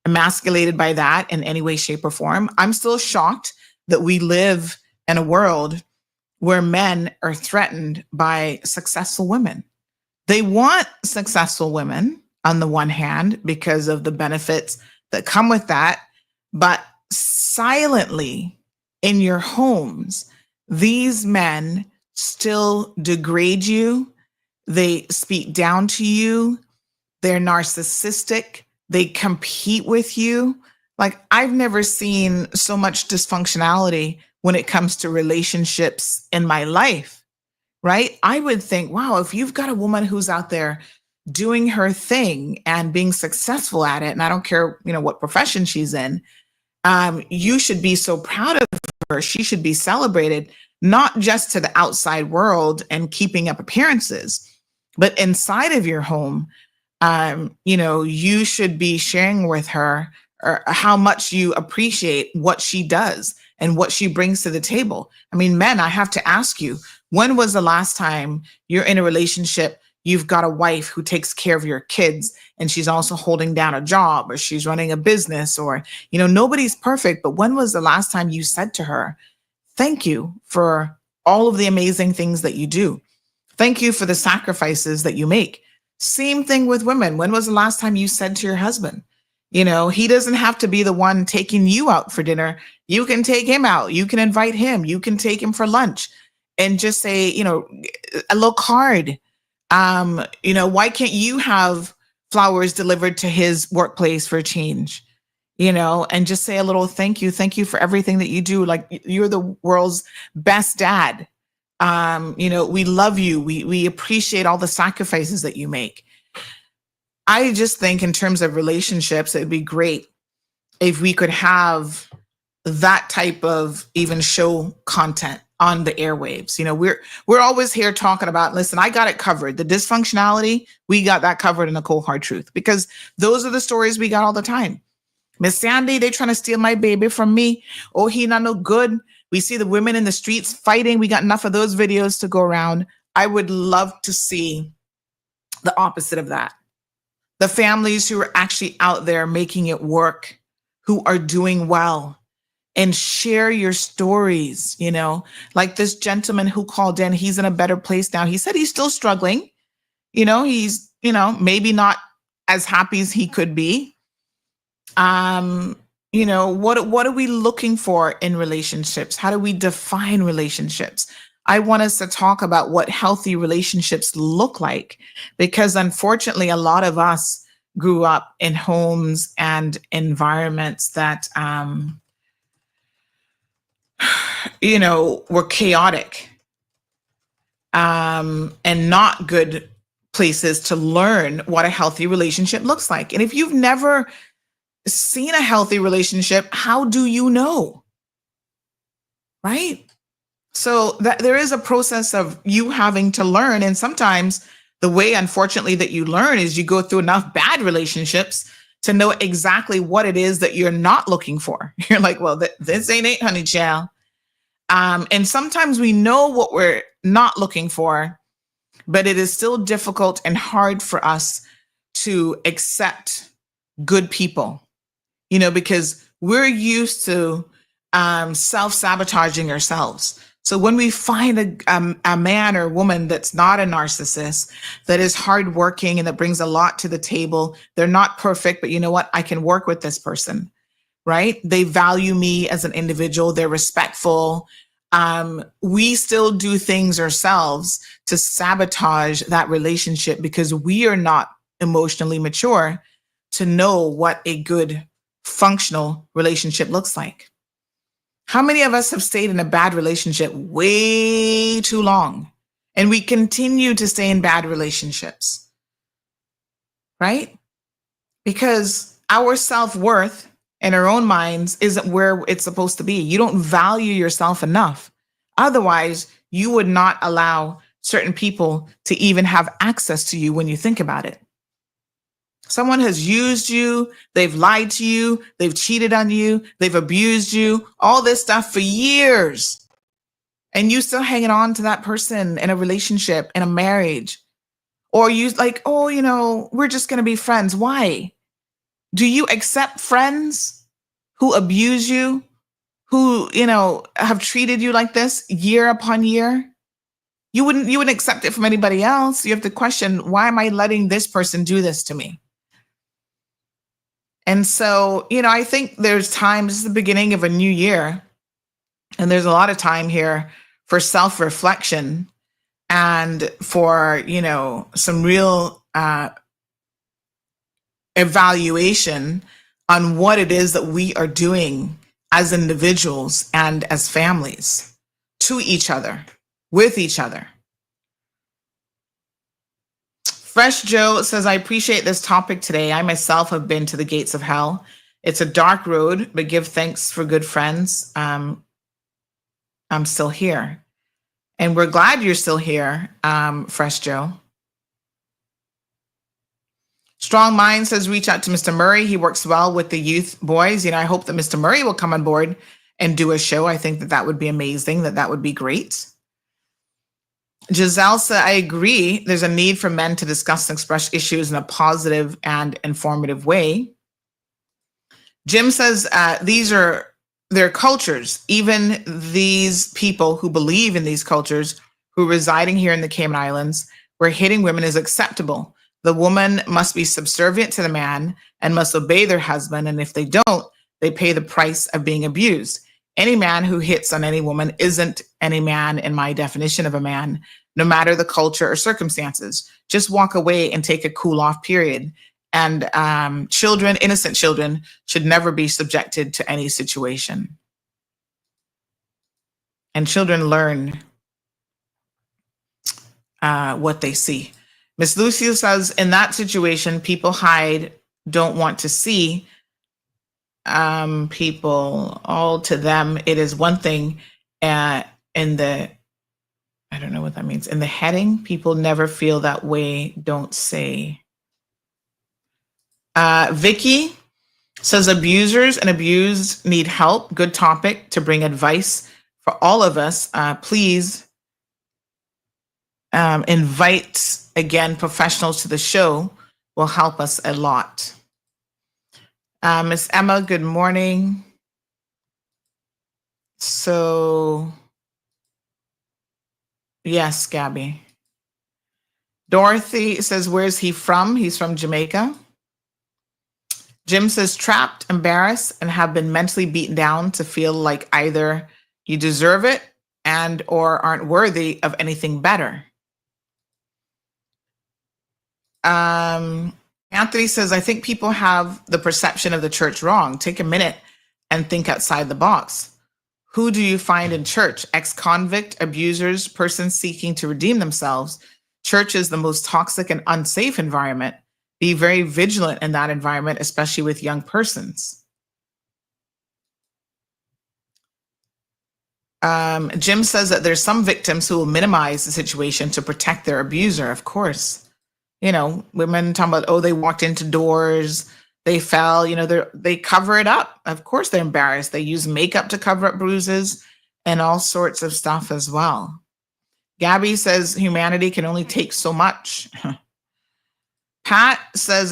emasculated by that in any way, shape, or form. I'm still shocked that we live in a world where men are threatened by successful women. They want successful women on the one hand because of the benefits that come with that, but silently, in your homes, these men still degrade you. They speak down to you. They're narcissistic. They compete with you. Like, I've never seen so much dysfunctionality when it comes to relationships in my life, right? I would think, wow, if you've got a woman who's out there doing her thing and being successful at it, and I don't care, what profession she's in, you should be so proud of her. She should be celebrated, not just to the outside world and keeping up appearances, but inside of your home. You should be sharing with her how much you appreciate what she does and what she brings to the table. I mean, men, I have to ask you, when was the last time you're in a relationship, you've got a wife who takes care of your kids and she's also holding down a job or she's running a business or, nobody's perfect. But when was the last time you said to her, thank you for all of the amazing things that you do. Thank you for the sacrifices that you make. Same thing with women. When was the last time you said to your husband, he doesn't have to be the one taking you out for dinner. You can take him out. You can invite him. You can take him for lunch and just say, a little card. Why can't you have flowers delivered to his workplace for a change? And just say a little thank you. Thank you for everything that you do. Like, you're the world's best dad. We love you. We appreciate all the sacrifices that you make. I just think in terms of relationships, it'd be great if we could have that type of even show content on the airwaves. We're always here talking about, listen, I got it covered. The dysfunctionality, we got that covered in the cold hard truth, because those are the stories we got all the time. Miss Sandy, they trying to steal my baby from me. Oh, he not no good. We see the women in the streets fighting. We got enough of those videos to go around. I would love to see the opposite of that. The families who are actually out there making it work, who are doing well, and share your stories, like this gentleman who called in, he's in a better place now. He said he's still struggling. He's, maybe not as happy as he could be. What are we looking for in relationships? How do we define relationships? I want us to talk about what healthy relationships look like, because unfortunately, a lot of us grew up in homes and environments that, were chaotic, and not good places to learn what a healthy relationship looks like. And if you've never seen a healthy relationship, how do you know? Right? So there is a process of you having to learn. And sometimes the way, unfortunately, that you learn is you go through enough bad relationships to know exactly what it is that you're not looking for. You're like, well, this ain't it, honey child. And sometimes we know what we're not looking for, but it is still difficult and hard for us to accept good people, because we're used to self-sabotaging ourselves. So when we find a man or woman that's not a narcissist, that is hardworking and that brings a lot to the table, they're not perfect, but you know what? I can work with this person, right? They value me as an individual. They're respectful. We still do things ourselves to sabotage that relationship because we are not emotionally mature to know what a good functional relationship looks like. How many of us have stayed in a bad relationship way too long, and we continue to stay in bad relationships, right? Because our self-worth in our own minds isn't where it's supposed to be. You don't value yourself enough. Otherwise, you would not allow certain people to even have access to you when you think about it. Someone has used you, they've lied to you, they've cheated on you, they've abused you, all this stuff for years. And you still hanging on to that person in a relationship, in a marriage. Or you like, oh, we're just going to be friends. Why? Do you accept friends who abuse you, who, have treated you like this year upon year? You wouldn't accept it from anybody else. You have to question, why am I letting this person do this to me? And so, I think there's time, this is the beginning of a new year, and there's a lot of time here for self-reflection and for, some real evaluation on what it is that we are doing as individuals and as families to each other, with each other. Fresh Joe says, I appreciate this topic today. I myself have been to the gates of hell. It's a dark road, but give thanks for good friends. I'm still here. And we're glad you're still here, Fresh Joe. Strong Mind says, reach out to Mr. Murray. He works well with the youth boys. I hope that Mr. Murray will come on board and do a show. I think that would be amazing, that would be great. Giselle said, I agree. There's a need for men to discuss and express issues in a positive and informative way. Jim says, these are their cultures. Even these people who believe in these cultures, who are residing here in the Cayman Islands, where hitting women is acceptable. The woman must be subservient to the man and must obey their husband. And if they don't, they pay the price of being abused. Any man who hits on any woman isn't any man in my definition of a man, no matter the culture or circumstances. Just walk away and take a cool off period. And children, innocent children, should never be subjected to any situation. And children learn what they see. Miss Lucia says, in that situation, people hide, don't want to see people. All to them, it is one thing. In the, I don't know what that means. In the heading, people never feel that way, don't say. Vicky says, abusers and abused need help. Good topic to bring advice for all of us. Please invite, again, professionals to the show. Will help us a lot. Miss Emma, good morning. So, yes, Gabby. Dorothy says, where's he from? He's from Jamaica. Jim says, trapped, embarrassed, and have been mentally beaten down to feel like either you deserve it and or aren't worthy of anything better. Anthony says, I think people have the perception of the church wrong. Take a minute and think outside the box. Who do you find in church? Ex-convict, abusers, persons seeking to redeem themselves. Church is the most toxic and unsafe environment. Be very vigilant in that environment, especially with young persons. Jim says that there's some victims who will minimize the situation to protect their abuser, of course. You know, women talking about, oh, they walked into doors, they fell, you know, they cover it up. Of course they're embarrassed. They use makeup to cover up bruises and all sorts of stuff as well. Gabby says humanity can only take so much. Pat says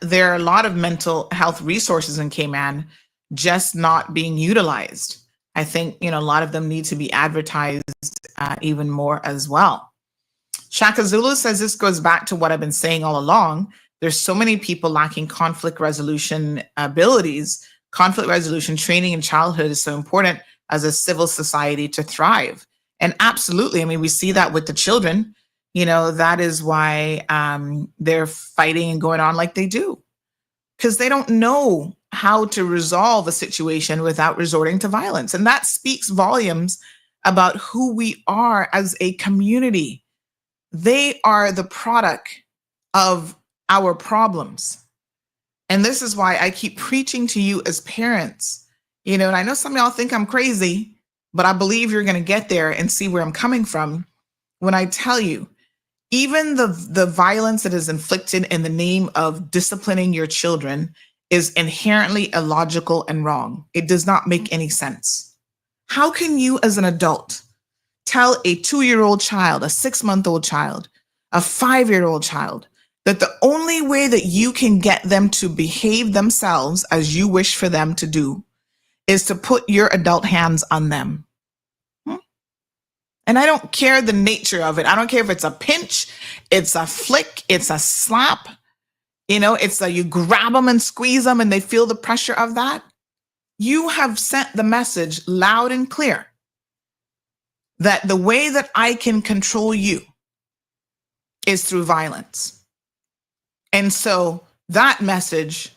there are a lot of mental health resources in Cayman, just not being utilized. I think, you know, a lot of them need to be advertised even more as well. Shaka Zulu says this goes back to what I've been saying all along. There's so many people lacking conflict resolution abilities. Conflict resolution training in childhood is so important as a civil society to thrive. And absolutely, I mean, we see that with the children. You know, that is why they're fighting and going on like they do, because they don't know how to resolve a situation without resorting to violence. And that speaks volumes about who we are as a community. They are the product of our problems. And this is why I keep preaching to you as parents. You know, and I know some of y'all think I'm crazy, but I believe you're going to get there and see where I'm coming from when I tell you, even the violence that is inflicted in the name of disciplining your children is inherently illogical and wrong. It does not make any sense. How can you as an adult tell a 2-year-old child, a 6-month-old child, a 5-year-old child, that the only way that you can get them to behave themselves as you wish for them to do is to put your adult hands on them? And I don't care the nature of it. I don't care if it's a pinch, it's a flick, it's a slap. You know, it's you grab them and squeeze them and they feel the pressure of that. You have sent the message loud and clear that the way that I can control you is through violence. And so that message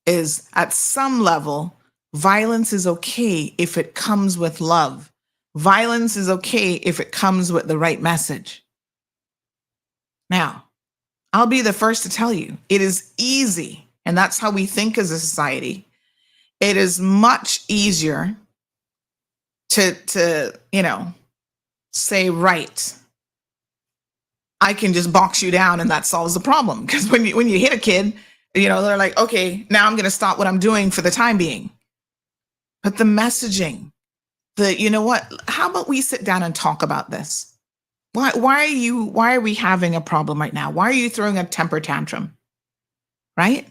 is, at some level, violence is okay if it comes with love. Violence is okay if it comes with the right message. Now, I'll be the first to tell you, it is easy, and that's how we think as a society. It is much easier to you know, say, right, I can just box you down and that solves the problem. Because when you hit a kid, you know, they're like, okay, now I'm going to stop what I'm doing for the time being. But the messaging, that, you know what, how about we sit down and talk about this? Why are we having a problem right now? Why are you throwing a temper tantrum? Right?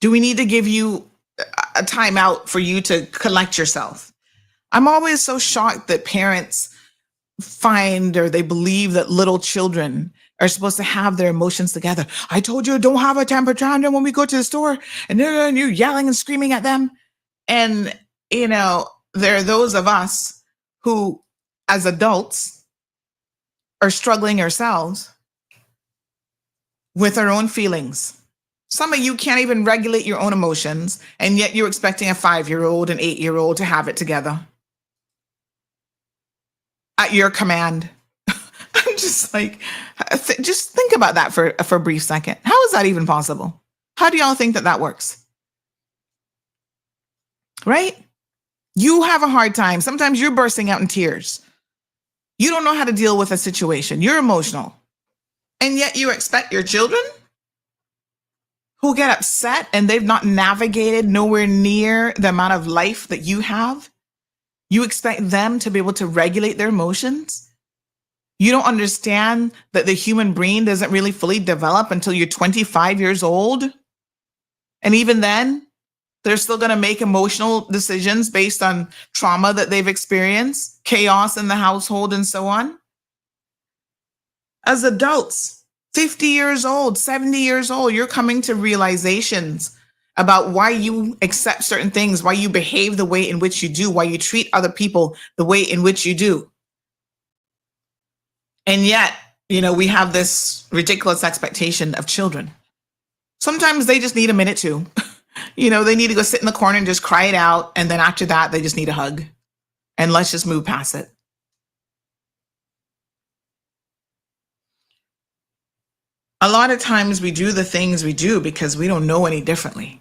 Do we need to give you a timeout for you to collect yourself? I'm always so shocked that parents find or they believe that little children are supposed to have their emotions together. I told you don't have a temper tantrum when we go to the store, and then you're yelling and screaming at them. And, there are those of us who, as adults, are struggling ourselves with our own feelings. Some of you can't even regulate your own emotions, and yet you're expecting a 5-year-old and 8-year-old to have it together at your command. I'm just like, just think about that for a brief second. How is that even possible? How do y'all think that works? Right? You have a hard time. Sometimes you're bursting out in tears. You don't know how to deal with a situation. You're emotional. And yet you expect your children who get upset and they've not navigated nowhere near the amount of life that you have. You expect them to be able to regulate their emotions. You don't understand that the human brain doesn't really fully develop until you're 25 years old. And even then, they're still going to make emotional decisions based on trauma that they've experienced, chaos in the household, and so on. As adults, 50 years old, 70 years old, you're coming to realizations about why you accept certain things, why you behave the way in which you do, why you treat other people the way in which you do. And yet, we have this ridiculous expectation of children. Sometimes they just need a minute too. They need to go sit in the corner and just cry it out. And then after that, they just need a hug. And let's just move past it. A lot of times we do the things we do because we don't know any differently.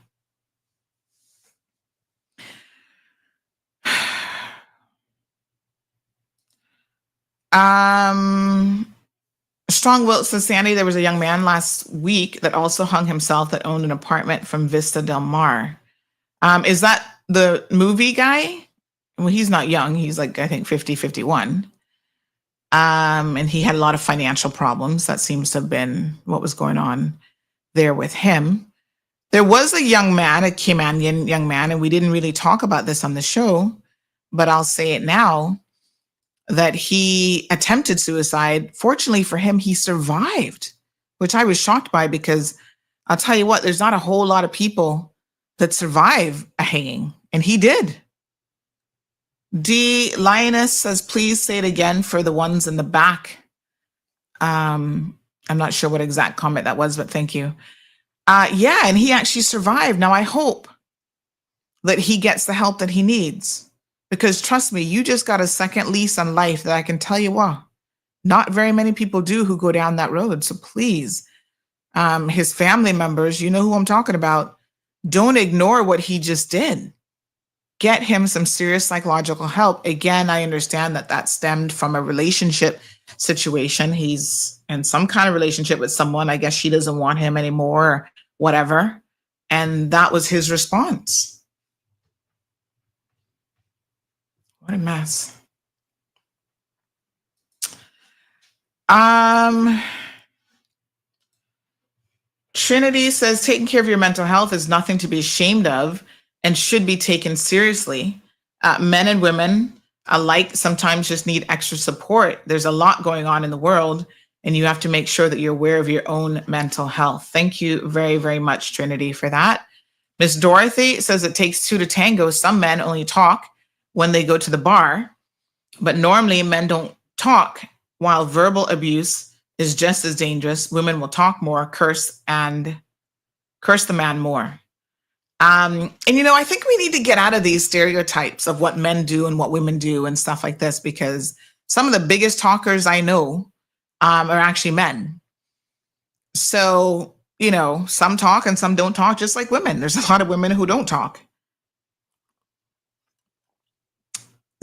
Strong Wilt says, Sandy, there was a young man last week that also hung himself that owned an apartment from Vista Del Mar. Is that the movie guy? Well, he's not young. He's like, I think 50, 51. And he had a lot of financial problems. That seems to have been what was going on there with him. There was a young man, a Caymanian young man, and we didn't really talk about this on the show, but I'll say it now, that he attempted suicide. Fortunately for him, he survived, which I was shocked by, because I'll tell you what, there's not a whole lot of people that survive a hanging, and he did. D. Lioness says, please say it again for the ones in the back. I'm not sure what exact comment that was, but thank you. Yeah, and he actually survived. Now, I hope that he gets the help that he needs, because trust me, you just got a second lease on life that I can tell you what, not very many people do who go down that road. So please, his family members, you know who I'm talking about, don't ignore what he just did. Get him some serious psychological help. Again, I understand that stemmed from a relationship situation. He's in some kind of relationship with someone. I guess she doesn't want him anymore, or whatever. And that was his response. What a mess. Trinity says, taking care of your mental health is nothing to be ashamed of and should be taken seriously. Men and women alike sometimes just need extra support. There's a lot going on in the world, and you have to make sure that you're aware of your own mental health. Thank you very, very much, Trinity, for that. Miss Dorothy says, it takes two to tango. Some men only talk when they go to the bar, but normally men don't talk. While verbal abuse is just as dangerous, women will talk more, curse the man more. And, I think we need to get out of these stereotypes of what men do and what women do and stuff like this, because some of the biggest talkers I know are actually men. So, some talk and some don't talk, just like women. There's a lot of women who don't talk.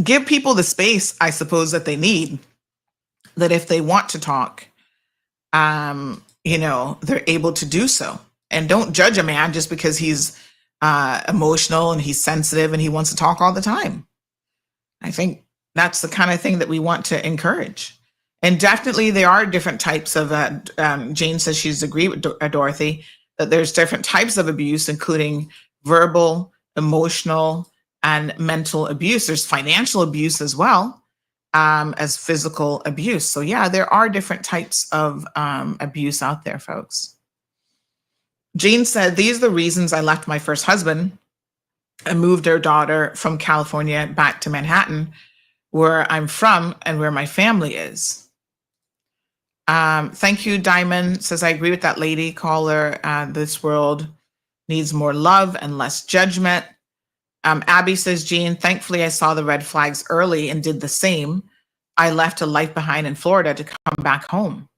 Give people the space, I suppose, that they need, that if they want to talk, they're able to do so. And don't judge a man just because he's emotional and he's sensitive and he wants to talk all the time. I think that's the kind of thing that we want to encourage. And definitely there are different types of, Jane says she's agreed with Dorothy, that there's different types of abuse, including verbal, emotional, and mental abuse. There's financial abuse as well, as physical abuse. So yeah, there are different types of abuse out there, folks. Jane said, these are the reasons I left my first husband and moved our daughter from California back to Manhattan, where I'm from and where my family is. Thank you, Diamond says, I agree with that lady caller. This world needs more love and less judgment. Abby says, Jean, thankfully I saw the red flags early and did the same. I left a life behind in Florida to come back home.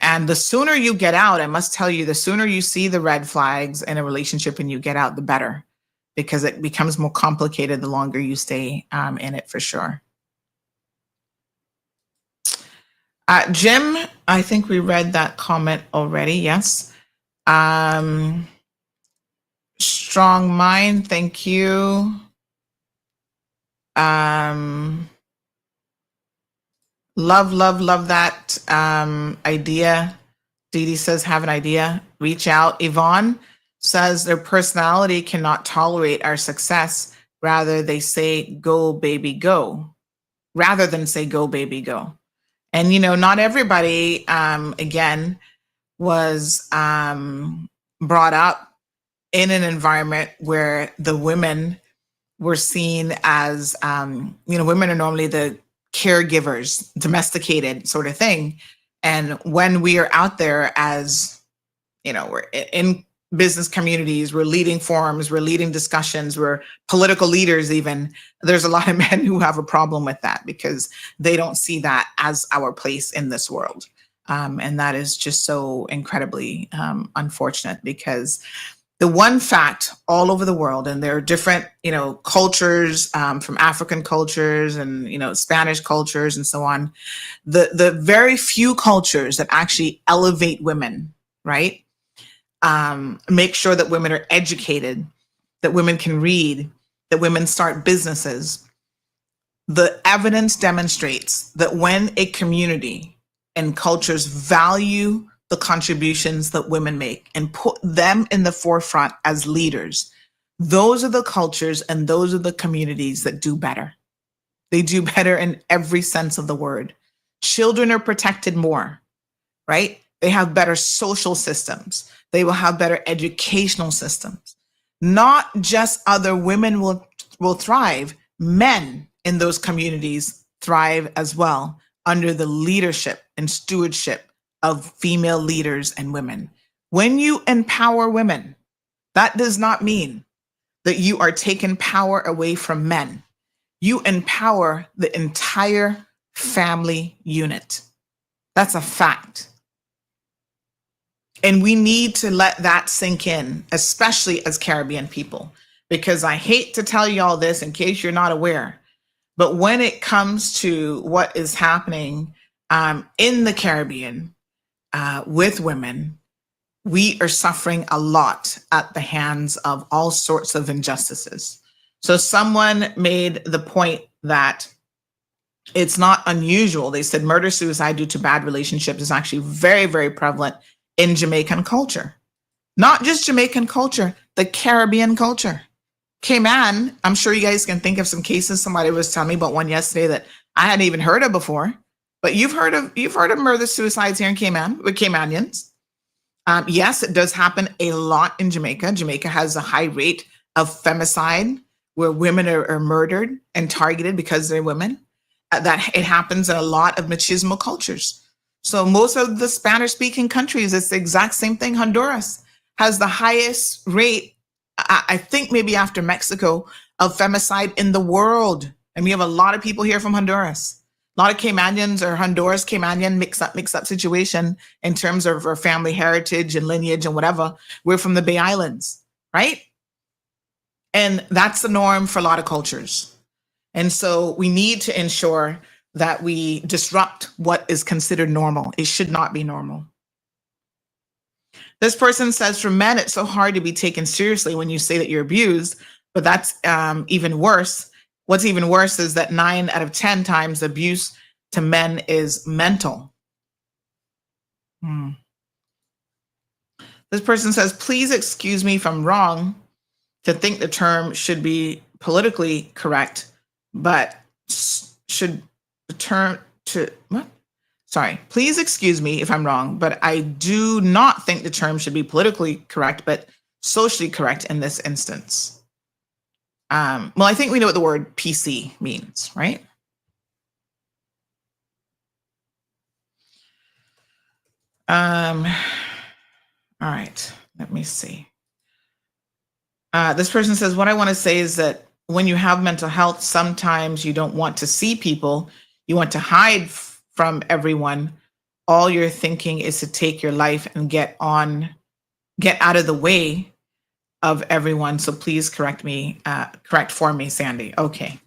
And the sooner you get out, I must tell you, the sooner you see the red flags in a relationship and you get out, the better, because it becomes more complicated the longer you stay in it, for sure. Jim, I think we read that comment already. Yes. Strong mind. Thank you. Love that idea. Dee Dee says, have an idea. Reach out. Yvonne says their personality cannot tolerate our success. Rather, they say, go, baby, go. Rather than say, go, baby, go. And, you know, not everybody, again, was brought up in an environment where the women were seen as, women are normally the caregivers, domesticated sort of thing. And when we are out there as, we're in business communities, we're leading forums, we're leading discussions, we're political leaders even, there's a lot of men who have a problem with that because they don't see that as our place in this world. And that is just so incredibly unfortunate, because the one fact all over the world, and there are different, cultures, from African cultures and, Spanish cultures and so on, the very few cultures that actually elevate women, right? Make sure that women are educated, that women can read, that women start businesses. The evidence demonstrates that when a community and cultures value the contributions that women make and put them in the forefront as leaders, those are the cultures and those are the communities that do better. They do better in every sense of the word. Children are protected more, right? They have better social systems. They will have better educational systems. Not just other women will thrive, men in those communities thrive as well under the leadership and stewardship of female leaders and women. When you empower women, that does not mean that you are taking power away from men. You empower the entire family unit. That's a fact. And we need to let that sink in, especially as Caribbean people, because I hate to tell you all this in case you're not aware, but when it comes to what is happening in the Caribbean with women, we are suffering a lot at the hands of all sorts of injustices. So someone made the point that it's not unusual. They said murder, suicide due to bad relationships is actually very, very prevalent in Jamaican culture. Not just Jamaican culture, the Caribbean culture. Cayman, I'm sure you guys can think of some cases. Somebody was telling me about one yesterday that I hadn't even heard of before. But you've heard of murder suicides here in Cayman with Caymanians. Yes, it does happen a lot in Jamaica. Jamaica has a high rate of femicide where women are murdered and targeted because they're women. That it happens in a lot of machismo cultures. So most of the Spanish-speaking countries, it's the exact same thing. Honduras has the highest rate, I think maybe after Mexico, of femicide in the world. And we have a lot of people here from Honduras. A lot of Caymanians or Honduras, Caymanian mix up situation in terms of our family heritage and lineage and whatever. We're from the Bay Islands, right? And that's the norm for a lot of cultures. And so we need to ensure that we disrupt what is considered normal. It should not be normal. This person says, for men, it's so hard to be taken seriously when you say that you're abused, but that's even worse What's even worse is that 9 out of 10 times abuse to men is mental. This person says, please excuse me if I'm wrong to think the term should be politically correct, but should return to what? Sorry, please excuse me if I'm wrong, but I do not think the term should be politically correct, but socially correct in this instance. Well, I think we know what the word PC means, right? All right, let me see. This person says, what I want to say is that when you have mental health, sometimes you don't want to see people. You want to hide from everyone. All you're thinking is to take your life and get out of the way of everyone. So please correct for me, Sandy. Okay.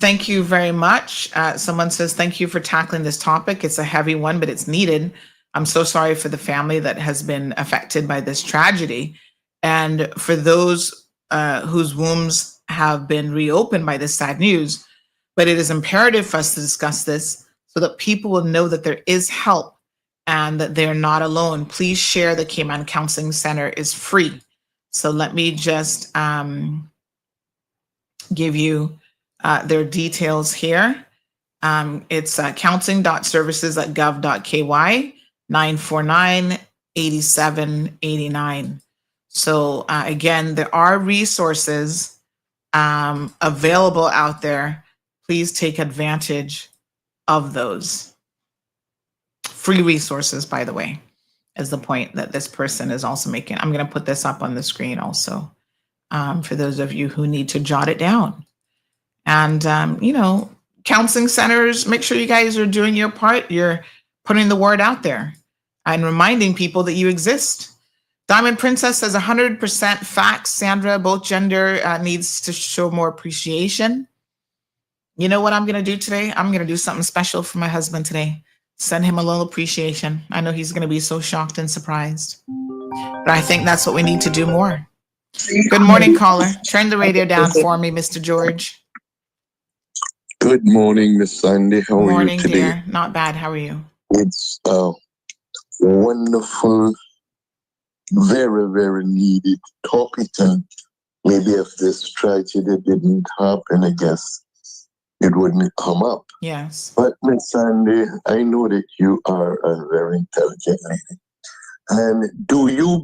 Thank you very much. Someone says, thank you for tackling this topic. It's a heavy one, but it's needed. I'm so sorry for the family that has been affected by this tragedy. And for those whose wombs have been reopened by this sad news, but it is imperative for us to discuss this so that people will know that there is help and that they're not alone. Please share the Cayman Counseling Center is free. So let me just give you their details here. It's counseling.services.gov.ky 949-8789. So again, there are resources available out there. Please take advantage of those. Free resources, by the way, is the point that this person is also making. I'm going to put this up on the screen also for those of you who need to jot it down. And, counseling centers, make sure you guys are doing your part. You're putting the word out there and reminding people that you exist. Diamond Princess says 100% facts. Sandra, both gender needs to show more appreciation. You know what I'm going to do today? I'm going to do something special for my husband today. Send him a little appreciation. I know he's going to be so shocked and surprised. But I think that's what we need to do more. Good morning, caller. Turn the radio down for me, Mr. George. Good morning, Miss Sandy. How are you today? Dear. Not bad. How are you? It's wonderful, very, very needed topic. And maybe if this tragedy didn't happen, I guess it wouldn't come up. Yes. But Miss Sandy, I know that you are a very intelligent lady. And you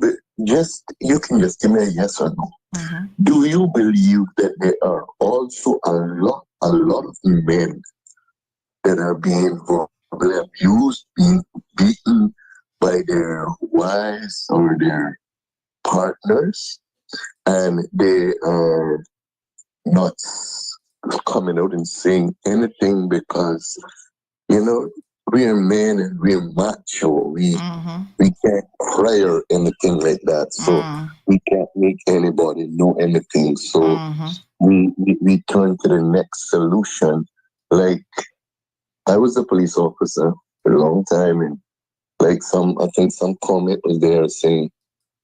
can just give me a yes or no. Mm-hmm. Do you believe that there are also a lot of men that are being verbally abused, being beaten by their wives or their partners, and they are not coming out and saying anything because, we are men and we are macho. We can't cry or anything like that. So we can't make anybody know anything. So we turn to the next solution. Like, I was a police officer for a long time, and I think some comment was there saying,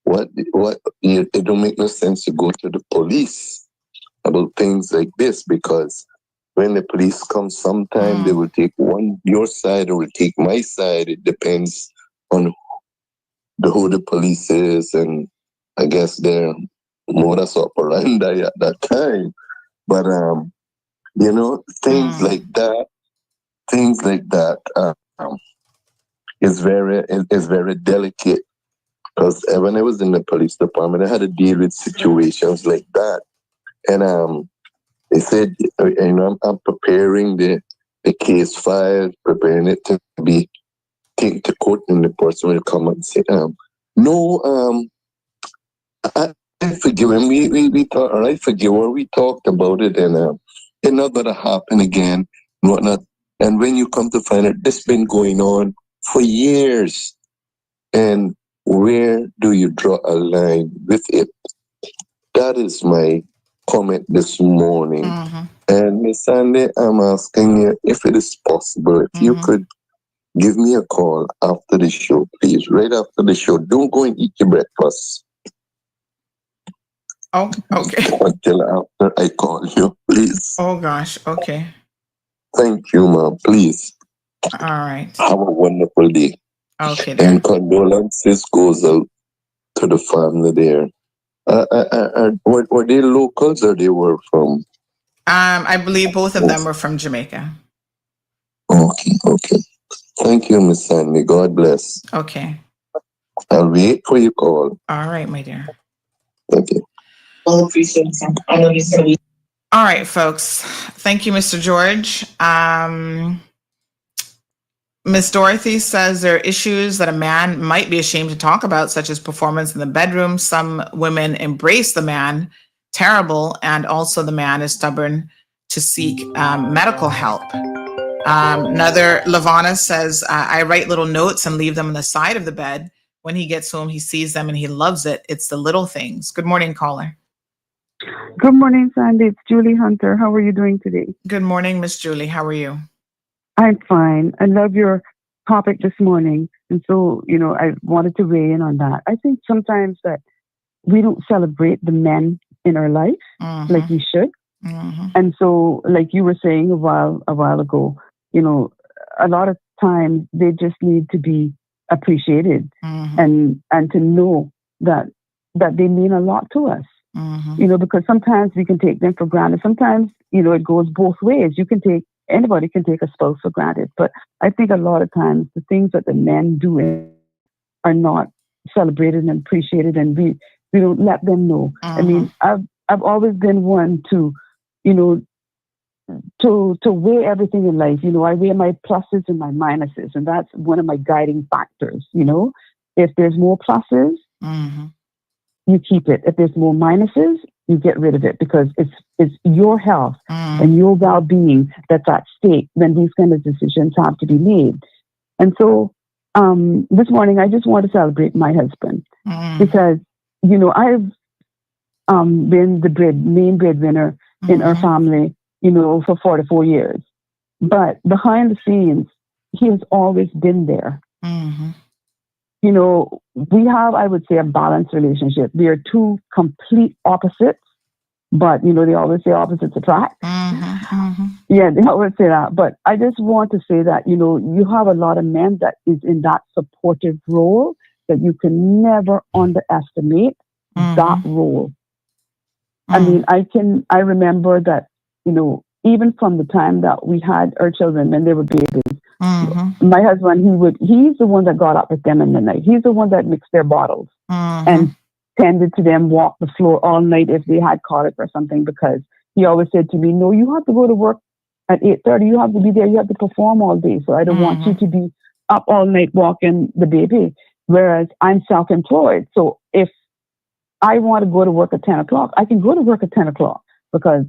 it don't make no sense to go to the police about things like this, because when the police come, sometime they will take your side or will take my side. It depends on who the police is, and I guess their modus operandi at that time. But things like that is very delicate, because when I was in the police department, I had to deal with situations like that, and they said, I'm preparing the case file, preparing it to be taken to court, and the person will come and say, I forgive him. We thought, or I forgive her. We talked about it, and it's not gonna happen again, and whatnot. And when you come to find out, this has been going on for years, and where do you draw a line with it? That is my comment this morning. And Miss Sandy, I'm asking you if it is possible, if you could give me a call after the show, please, right after the show. Don't go and eat your breakfast. Oh, okay. Until after I call you, please. Oh gosh. Okay. Thank you, ma'am. Please. All right. Have a wonderful day. Okay, And dear. condolences goes out to the family there. Were they locals or they were from? I believe both of them were from Jamaica. Okay. Thank you, Miss Sandy. God bless. Okay. I'll wait for your call. All right, my dear. Thank you. All right, folks. Thank you, Mr. George. Miss Dorothy says there are issues that a man might be ashamed to talk about, such as performance in the bedroom. Some women embrace the man, terrible, and also the man is stubborn to seek medical help. Another Lavana says, I write little notes and leave them on the side of the bed. When he gets home, he sees them and he loves it. It's the little things. Good morning, caller. Good morning, Sandy. It's Julie Hunter. How are you doing today? Good morning, Miss Julie. How are you? I'm fine. I love your topic this morning. And so, I wanted to weigh in on that. I think sometimes that we don't celebrate the men in our life like we should. And so, like you were saying a while ago, a lot of times they just need to be appreciated and to know that they mean a lot to us. Because sometimes we can take them for granted. Sometimes, it goes both ways. Anybody can take a spouse for granted. But I think a lot of times the things that the men do are not celebrated and appreciated, and we don't let them know. I mean, I've always been one to, to weigh everything in life. I weigh my pluses and my minuses, and that's one of my guiding factors. If there's more pluses, you keep it. If there's more minuses, you get rid of it, because it's your health and your well-being that's at stake when these kind of decisions have to be made. And so this morning, I just want to celebrate my husband because, I've been the main breadwinner in our family, for 44 years. But behind the scenes, he has always been there. We have, I would say, a balanced relationship. We are two complete opposites, but, they always say opposites attract. Yeah, they always say that. But I just want to say that, you have a lot of men that is in that supportive role, that you can never underestimate that role. I mean, I remember that, even from the time that we had our children when they were babies, my husband, he's the one that got up with them in the night. He's the one that mixed their bottles and tended to them, walk the floor all night if they had colic or something, because he always said to me, no, you have to go to work at 8:30. You have to be there. You have to perform all day. So I don't want you to be up all night walking the baby. Whereas I'm self-employed. So if I want to go to work at 10 o'clock, I can go to work at 10 o'clock because,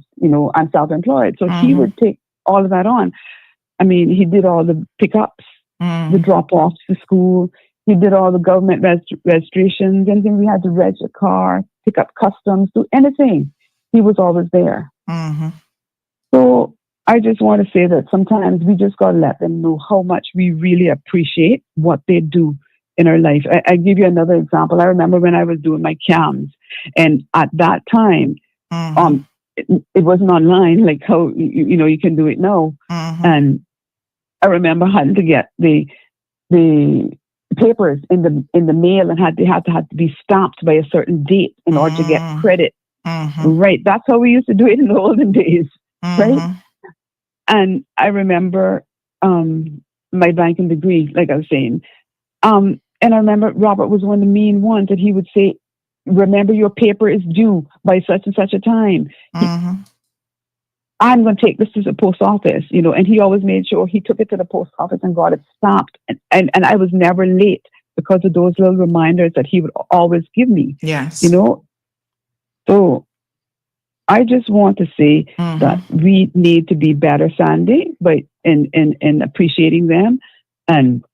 I'm self-employed. So he would take all of that on. I mean, he did all the pickups, the drop-offs to school. He did all the government registrations, anything we had to register a car, pick up customs, do anything. He was always there. So I just want to say that sometimes we just got to let them know how much we really appreciate what they do in our life. I give you another example. I remember when I was doing my CAMs, and at that time, it wasn't online like how you can do it now. And I remember having to get the papers in the mail, and had to be stamped by a certain date in order to get credit. Right, that's how we used to do it in the olden days, right? And I remember my banking degree, like I was saying. And I remember Robert was one of the main ones that he would say, remember your paper is due by such and such a time. I'm going to take this to the post office, and he always made sure he took it to the post office and got it stamped. And I was never late because of those little reminders that he would always give me. Yes. So I just want to say that we need to be better, Sandy, in appreciating them and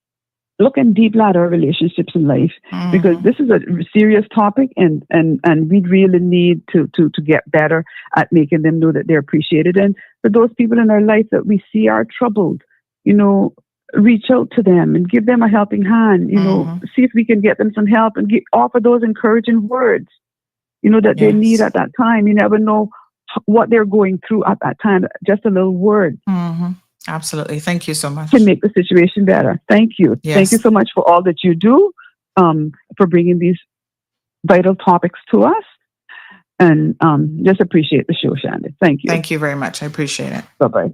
looking deeply at our relationships in life, because this is a serious topic, and we really need to get better at making them know that they're appreciated. And for those people in our life that we see are troubled, reach out to them and give them a helping hand, see if we can get them some help and offer those encouraging words. that they need Yes. at that time. You never know what they're going through at that time. Just a little word Absolutely. Thank you so much. can make the situation better. Thank you. Yes. Thank you so much for all that you do, for bringing these vital topics to us. And just appreciate the show, Shandy. Thank you. Thank you very much. I appreciate it. Bye-bye.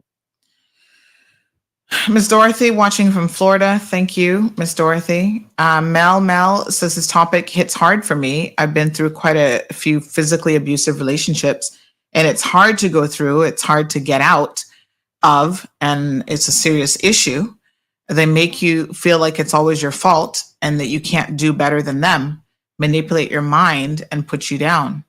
Ms. Dorothy, watching from Florida. Thank you, Ms. Dorothy. Mel says this topic hits hard for me. I've been through quite a few physically abusive relationships, and it's hard to go through. It's hard to get out of, and it's a serious issue. They make you feel like it's always your fault and that you can't do better than them, manipulate your mind and put you down.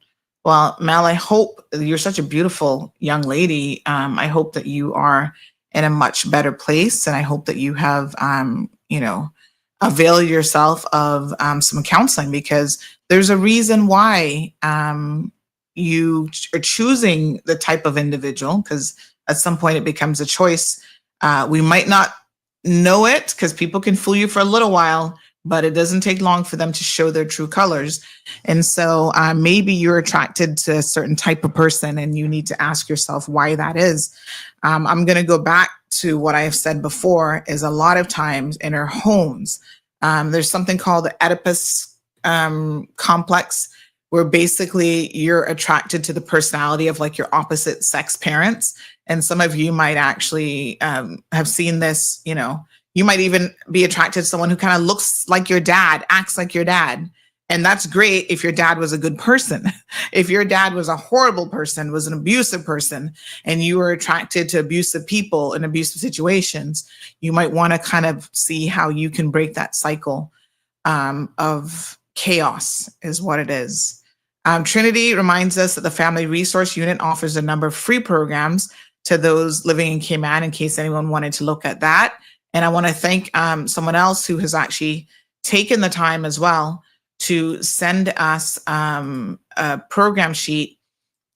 Well, Mel, I hope you're such a beautiful young lady. I hope that you are in a much better place. And I hope that you have, avail yourself of some counseling, because there's a reason why you are choosing the type of individual, because at some point it becomes a choice. We might not know it because people can fool you for a little while, but it doesn't take long for them to show their true colors. And so maybe you're attracted to a certain type of person and you need to ask yourself why that is. I'm going to go back to what I have said before, is a lot of times in our homes, there's something called the Oedipus complex, where basically you're attracted to the personality of like your opposite sex parents. And some of you might actually have seen this, you might even be attracted to someone who kind of looks like your dad, acts like your dad. And that's great if your dad was a good person. If your dad was a horrible person, was an abusive person, and you were attracted to abusive people in abusive situations, you might want to kind of see how you can break that cycle of chaos, is what it is. Trinity reminds us that the Family Resource Unit offers a number of free programs to those living in Cayman, in case anyone wanted to look at that. And I want to thank someone else who has actually taken the time as well to send us a program sheet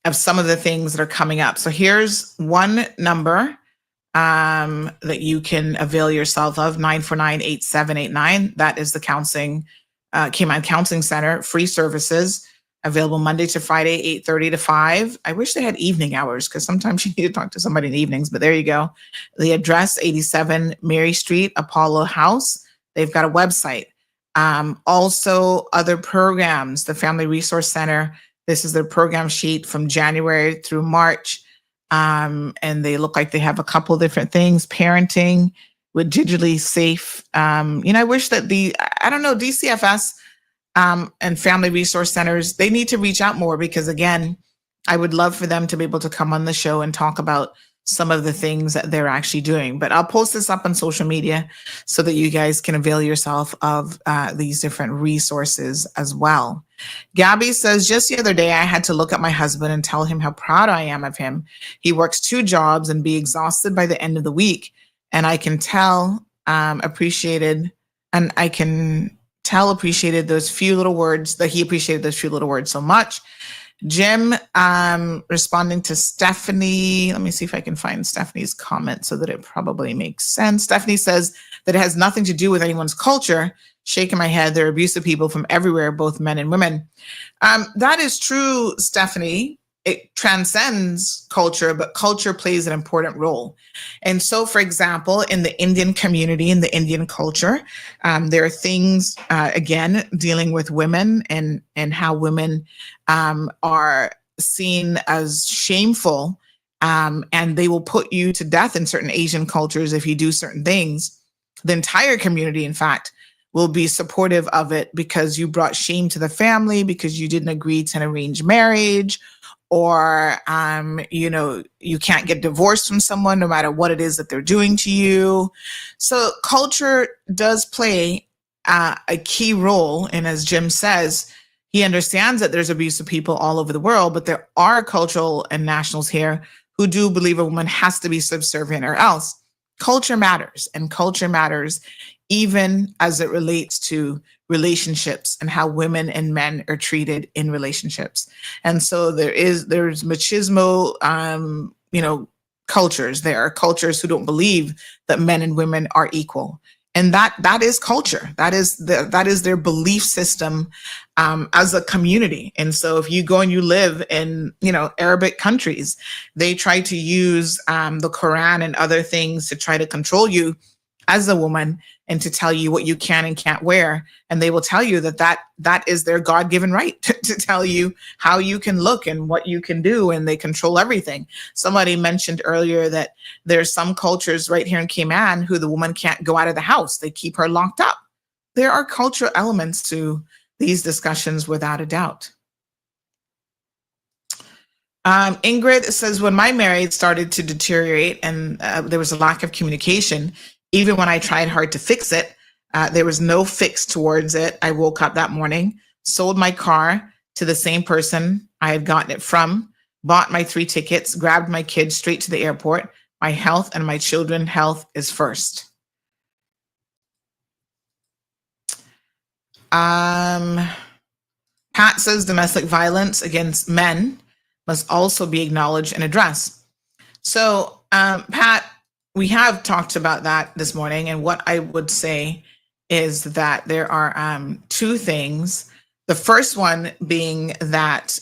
of some of the things that are coming up. So here's one number that you can avail yourself of, 949-8789. That is the counseling, Cayman Counseling Center, free services, available Monday to Friday, 8:30 to 5. I wish they had evening hours, because sometimes you need to talk to somebody in the evenings, but there you go. The address, 87 Mary Street, Apollo House. They've got a website. Also other programs, the Family Resource Center. This is their program sheet from January through March. And they look like they have a couple of different things. Parenting with digitally safe. I wish that DCFS and Family Resource Centers, they need to reach out more, because again, I would love for them to be able to come on the show and talk about some of the things that they're actually doing. But I'll post this up on social media so that you guys can avail yourself of these different resources as well. Gabby says, just the other day, I had to look at my husband and tell him how proud I am of him. He works 2 jobs and be exhausted by the end of the week. And I can tell appreciated those few little words, that he appreciated those few little words so much. Jim, responding to Stephanie. Let me see if I can find Stephanie's comment so that it probably makes sense. Stephanie says that it has nothing to do with anyone's culture. Shaking my head. There are abusive people from everywhere, both men and women. That is true, Stephanie. It transcends culture, but culture plays an important role. And so, for example, in the Indian community, in the Indian culture, there are things, again, dealing with women and how women are seen as shameful, and they will put you to death in certain Asian cultures if you do certain things. The entire community, in fact, will be supportive of it because you brought shame to the family, because you didn't agree to an arranged marriage, or, you can't get divorced from someone no matter what it is that they're doing to you. So culture does play a key role. And as Jim says, he understands that there's abusive people all over the world, but there are cultural and nationals here who do believe a woman has to be subservient or else. Culture matters, and culture matters even as it relates to relationships and how women and men are treated in relationships. And so there's machismo, cultures. There are cultures who don't believe that men and women are equal. And that is culture. That is their belief system as a community. And so if you go and you live in, Arabic countries, they try to use the Quran and other things to try to control you as a woman and to tell you what you can and can't wear. And they will tell you that is their God-given right to tell you how you can look and what you can do. And they control everything. Somebody mentioned earlier that there's some cultures right here in Cayman who the woman can't go out of the house. They keep her locked up. There are cultural elements to these discussions without a doubt. Ingrid says, when my marriage started to deteriorate and there was a lack of communication, even when I tried hard to fix it, there was no fix towards it. I woke up that morning, sold my car to the same person I had gotten it from, bought my 3 tickets, grabbed my kids straight to the airport. My health and my children's health is first. Pat says domestic violence against men must also be acknowledged and addressed. So, Pat, we have talked about that this morning, and what I would say is that there are 2 things. The first one being that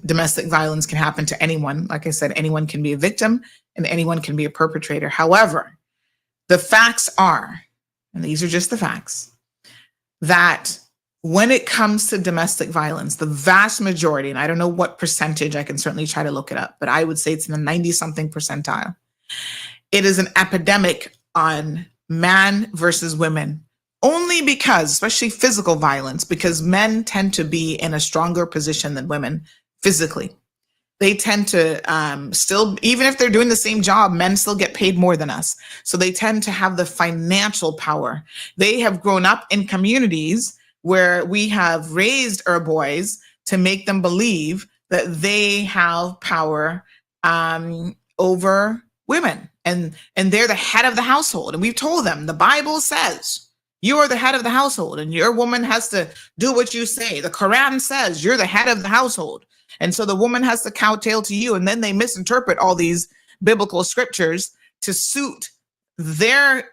domestic violence can happen to anyone. Like I said, anyone can be a victim and anyone can be a perpetrator. However, the facts are, and these are just the facts, that when it comes to domestic violence, the vast majority, and I don't know what percentage, I can certainly try to look it up, but I would say it's in the 90-something percentile. It is an epidemic on man versus women, only because, especially physical violence, because men tend to be in a stronger position than women physically. They tend to still, even if they're doing the same job, men still get paid more than us. So they tend to have the financial power. They have grown up in communities where we have raised our boys to make them believe that they have power over women. And they're the head of the household. And we've told them, the Bible says, you are the head of the household and your woman has to do what you say. The Quran says you're the head of the household. And so the woman has to kowtow to you. And then they misinterpret all these biblical scriptures to suit their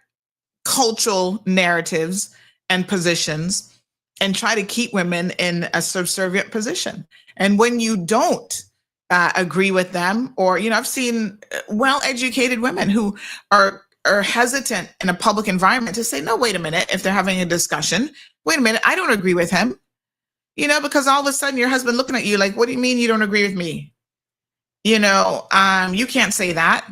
cultural narratives and positions and try to keep women in a subservient position. And when you don't agree with them, or, I've seen well-educated women who are hesitant in a public environment to say, no, wait a minute, if they're having a discussion, wait a minute, I don't agree with him. Because all of a sudden your husband looking at you like, what do you mean you don't agree with me? You can't say that.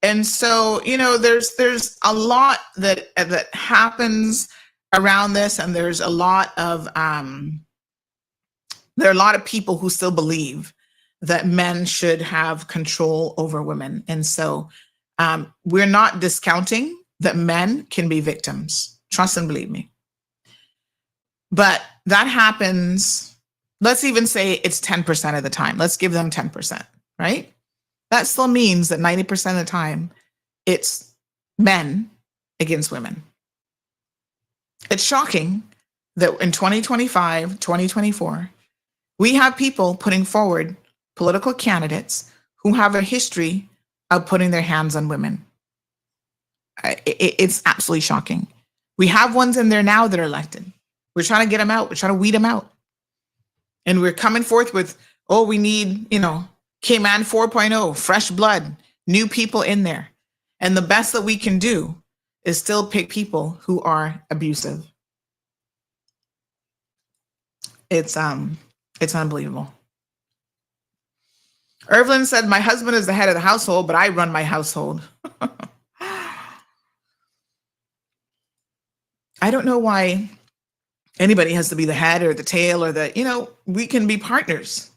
And so, there's a lot that happens around this, and there's a lot of there are a lot of people who still believe that men should have control over women. And so we're not discounting that men can be victims. Trust and believe me. But that happens, let's even say it's 10% of the time. Let's give them 10%, right? That still means that 90% of the time it's men against women. It's shocking that in 2025, 2024, we have people putting forward political candidates who have a history of putting their hands on women. It's absolutely shocking. We have ones in there now that are elected. We're trying to get them out. We're trying to weed them out. And we're coming forth with, we need, Cayman 4.0, fresh blood, new people in there. And the best that we can do is still pick people who are abusive. It's unbelievable. Irvlin said, my husband is the head of the household, but I run my household. I don't know why anybody has to be the head or the tail or we can be partners.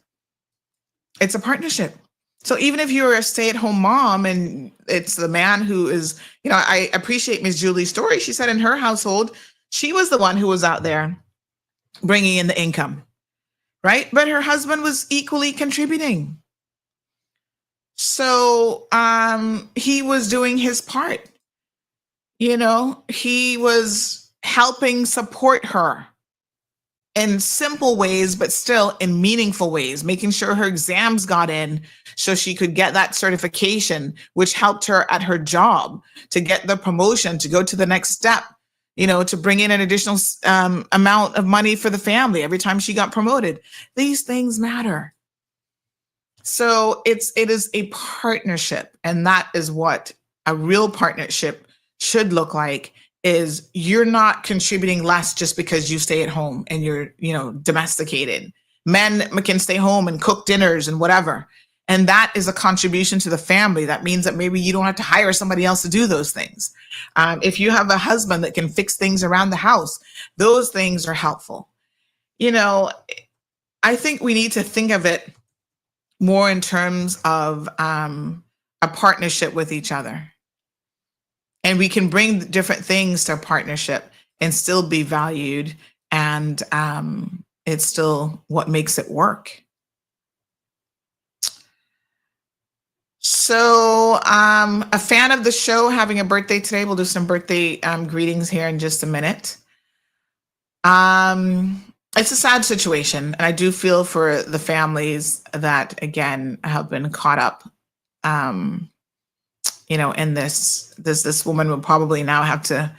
It's a partnership. So even if you're a stay-at-home mom and it's the man who is, I appreciate Miss Julie's story. She said in her household, she was the one who was out there bringing in the income, right? But her husband was equally contributing. So he was doing his part. He was helping support her in simple ways, but still in meaningful ways, making sure her exams got in so she could get that certification, which helped her at her job to get the promotion, to go to the next step to bring in an additional amount of money for the family every time she got promoted. These things matter. So it is a partnership, and that is what a real partnership should look like. Is you're not contributing less just because you stay at home and you're, domesticated. Men can stay home and cook dinners and whatever. And that is a contribution to the family. That means that maybe you don't have to hire somebody else to do those things. If you have a husband that can fix things around the house, those things are helpful. I think we need to think of it more in terms of a partnership with each other. And we can bring different things to a partnership and still be valued. And it's still what makes it work. So a fan of the show having a birthday today. We'll do some birthday greetings here in just a minute. It's a sad situation. And I do feel for the families that, again, have been caught up, in this woman will probably now have to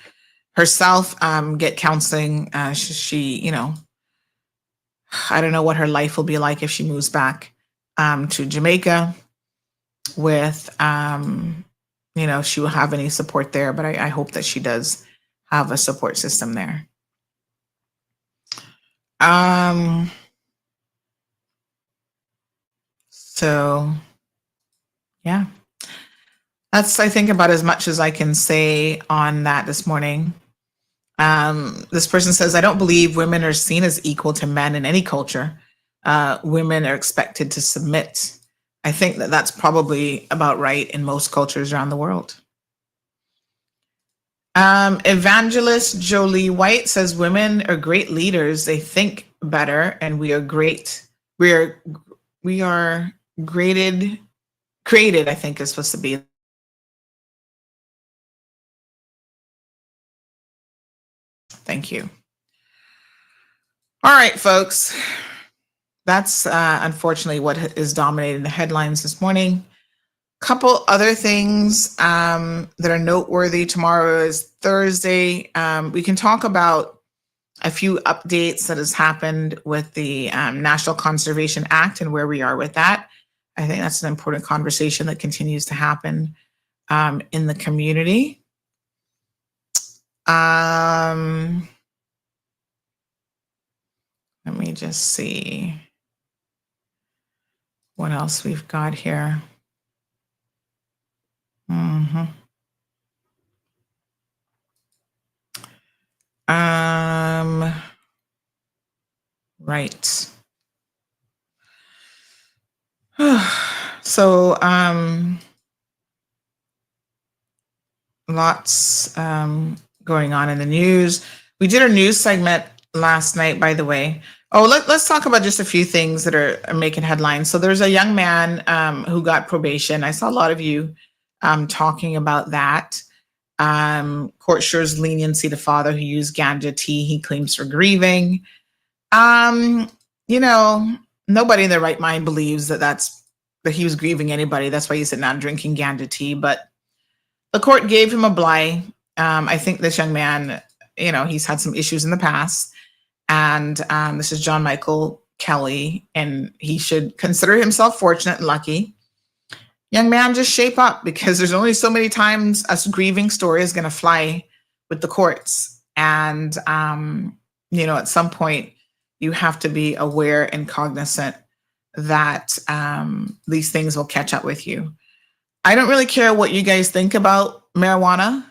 herself get counseling. She, I don't know what her life will be like if she moves back to Jamaica with, she will have any support there, but I hope that she does have a support system there. So yeah, that's, I think, about as much as I can say on that this morning. This person says, I don't believe women are seen as equal to men in any culture. Women are expected to submit. I think that that's probably about right in most cultures around the world. Evangelist Jolie White says, women are great leaders. They think better, and we are great. We are created, I think is supposed to be. Thank you. All right, folks. That's unfortunately what is dominating the headlines this morning. Couple other things that are noteworthy. Tomorrow is Thursday. We can talk about a few updates that has happened with the National Conservation Act and where we are with that. I think that's an important conversation that continues to happen in the community. Let me just see what else we've got here. Right. So, lots going on in the news. We did our news segment last night, by the way. Oh, let's talk about just a few things that are making headlines. So there's a young man who got probation. I saw a lot of you talking about that. Court shows leniency to father who used ganja tea he claims for grieving. Nobody in their right mind believes that he was grieving anybody. That's why he's sitting down drinking ganja tea. But the court gave him a bly. I think this young man, he's had some issues in the past. And this is John Michael Kelly, and he should consider himself fortunate and lucky. Young man, just shape up, because there's only so many times a grieving story is going to fly with the courts. And, at some point, you have to be aware and cognizant that these things will catch up with you. I don't really care what you guys think about marijuana.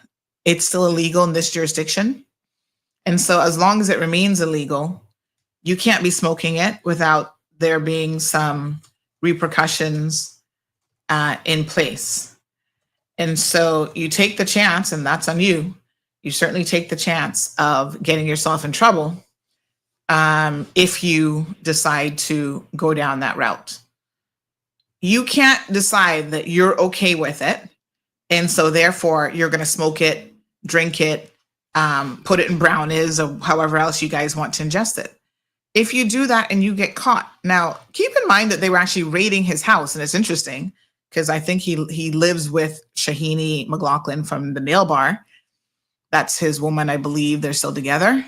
It's still illegal in this jurisdiction. And so as long as it remains illegal, you can't be smoking it without there being some repercussions in place. And so you take the chance, and that's on you. You certainly take the chance of getting yourself in trouble if you decide to go down that route. You can't decide that you're okay with it, and so therefore you're going to smoke it, drink it, put it in brownies, or however else you guys want to ingest it. If you do that and you get caught, now keep in mind that they were actually raiding his house, and it's interesting because I think he lives with Shahini McLaughlin from the Nail Bar. That's his woman, I believe. They're still together.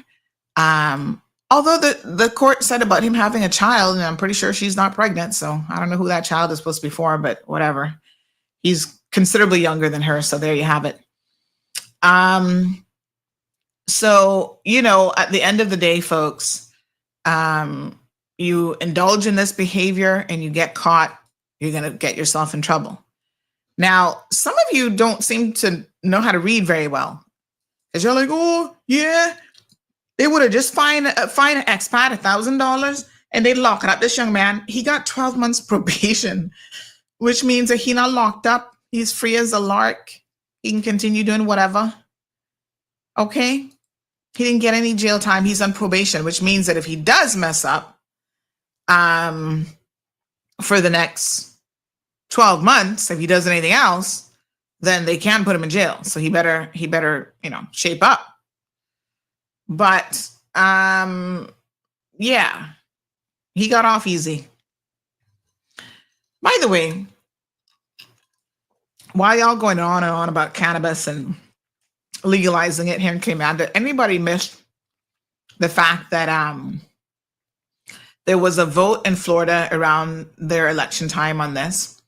Although the court said about him having a child, and I'm pretty sure she's not pregnant, so I don't know who that child is supposed to be for, but whatever. He's considerably younger than her, so there you have it. So, at the end of the day, folks, you indulge in this behavior and you get caught, you're going to get yourself in trouble. Now, some of you don't seem to know how to read very well, because you're like, oh, yeah, they would have just fined an expat $1,000 and they lock up this young man. He got 12 months probation, which means that he's not locked up. He's free as a lark. He can continue doing whatever. Okay? He didn't get any jail time. He's on probation, which means that if he does mess up for the next 12 months, if he does anything else, then they can put him in jail. So he better, shape up. But yeah, he got off easy. By the way, why y'all going on and on about cannabis and legalizing it here in Cayman? Did anybody miss the fact that there was a vote in Florida around their election time on this?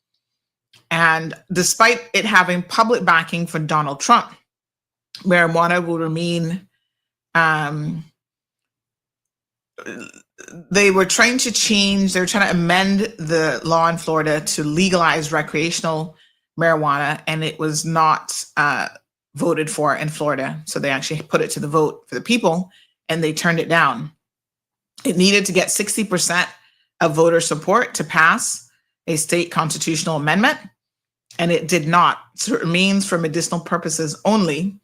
And despite it having public backing for Donald Trump, marijuana will remain. They were trying to amend the law in Florida to legalize recreational marijuana, and it was not voted for in Florida. So they actually put it to the vote for the people, and they turned it down. It needed to get 60% of voter support to pass a state constitutional amendment, and it did not. So it remains for medicinal purposes only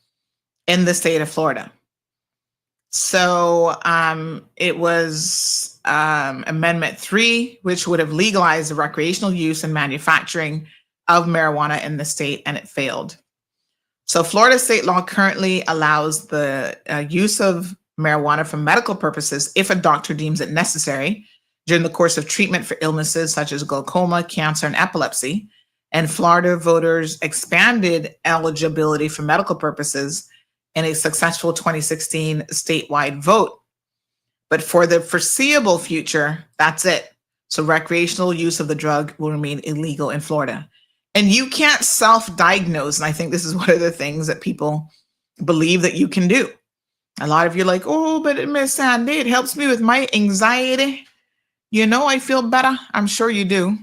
in the state of Florida. So it was Amendment 3, which would have legalized the recreational use and manufacturing of marijuana in the state, and it failed. So Florida state law currently allows the use of marijuana for medical purposes if a doctor deems it necessary during the course of treatment for illnesses such as glaucoma, cancer, and epilepsy. And Florida voters expanded eligibility for medical purposes in a successful 2016 statewide vote. But for the foreseeable future, that's it. So recreational use of the drug will remain illegal in Florida. And you can't self-diagnose. And I think this is one of the things that people believe that you can do. A lot of you are like, oh, but Miss Sandy, it helps me with my anxiety. I feel better. I'm sure you do.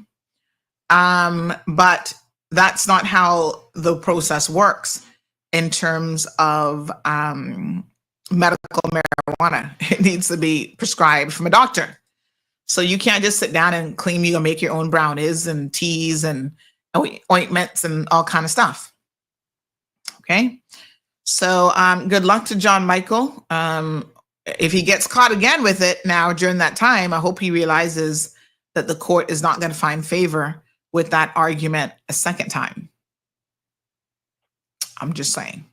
But that's not how the process works in terms of medical marijuana. It needs to be prescribed from a doctor. So you can't just sit down and claim you're gonna make your own brownies and teas and ointments and all kind of stuff. Okay. So good luck to John Michael. If he gets caught again with it now during that time, I hope he realizes that the court is not going to find favor with that argument a second time. I'm just saying.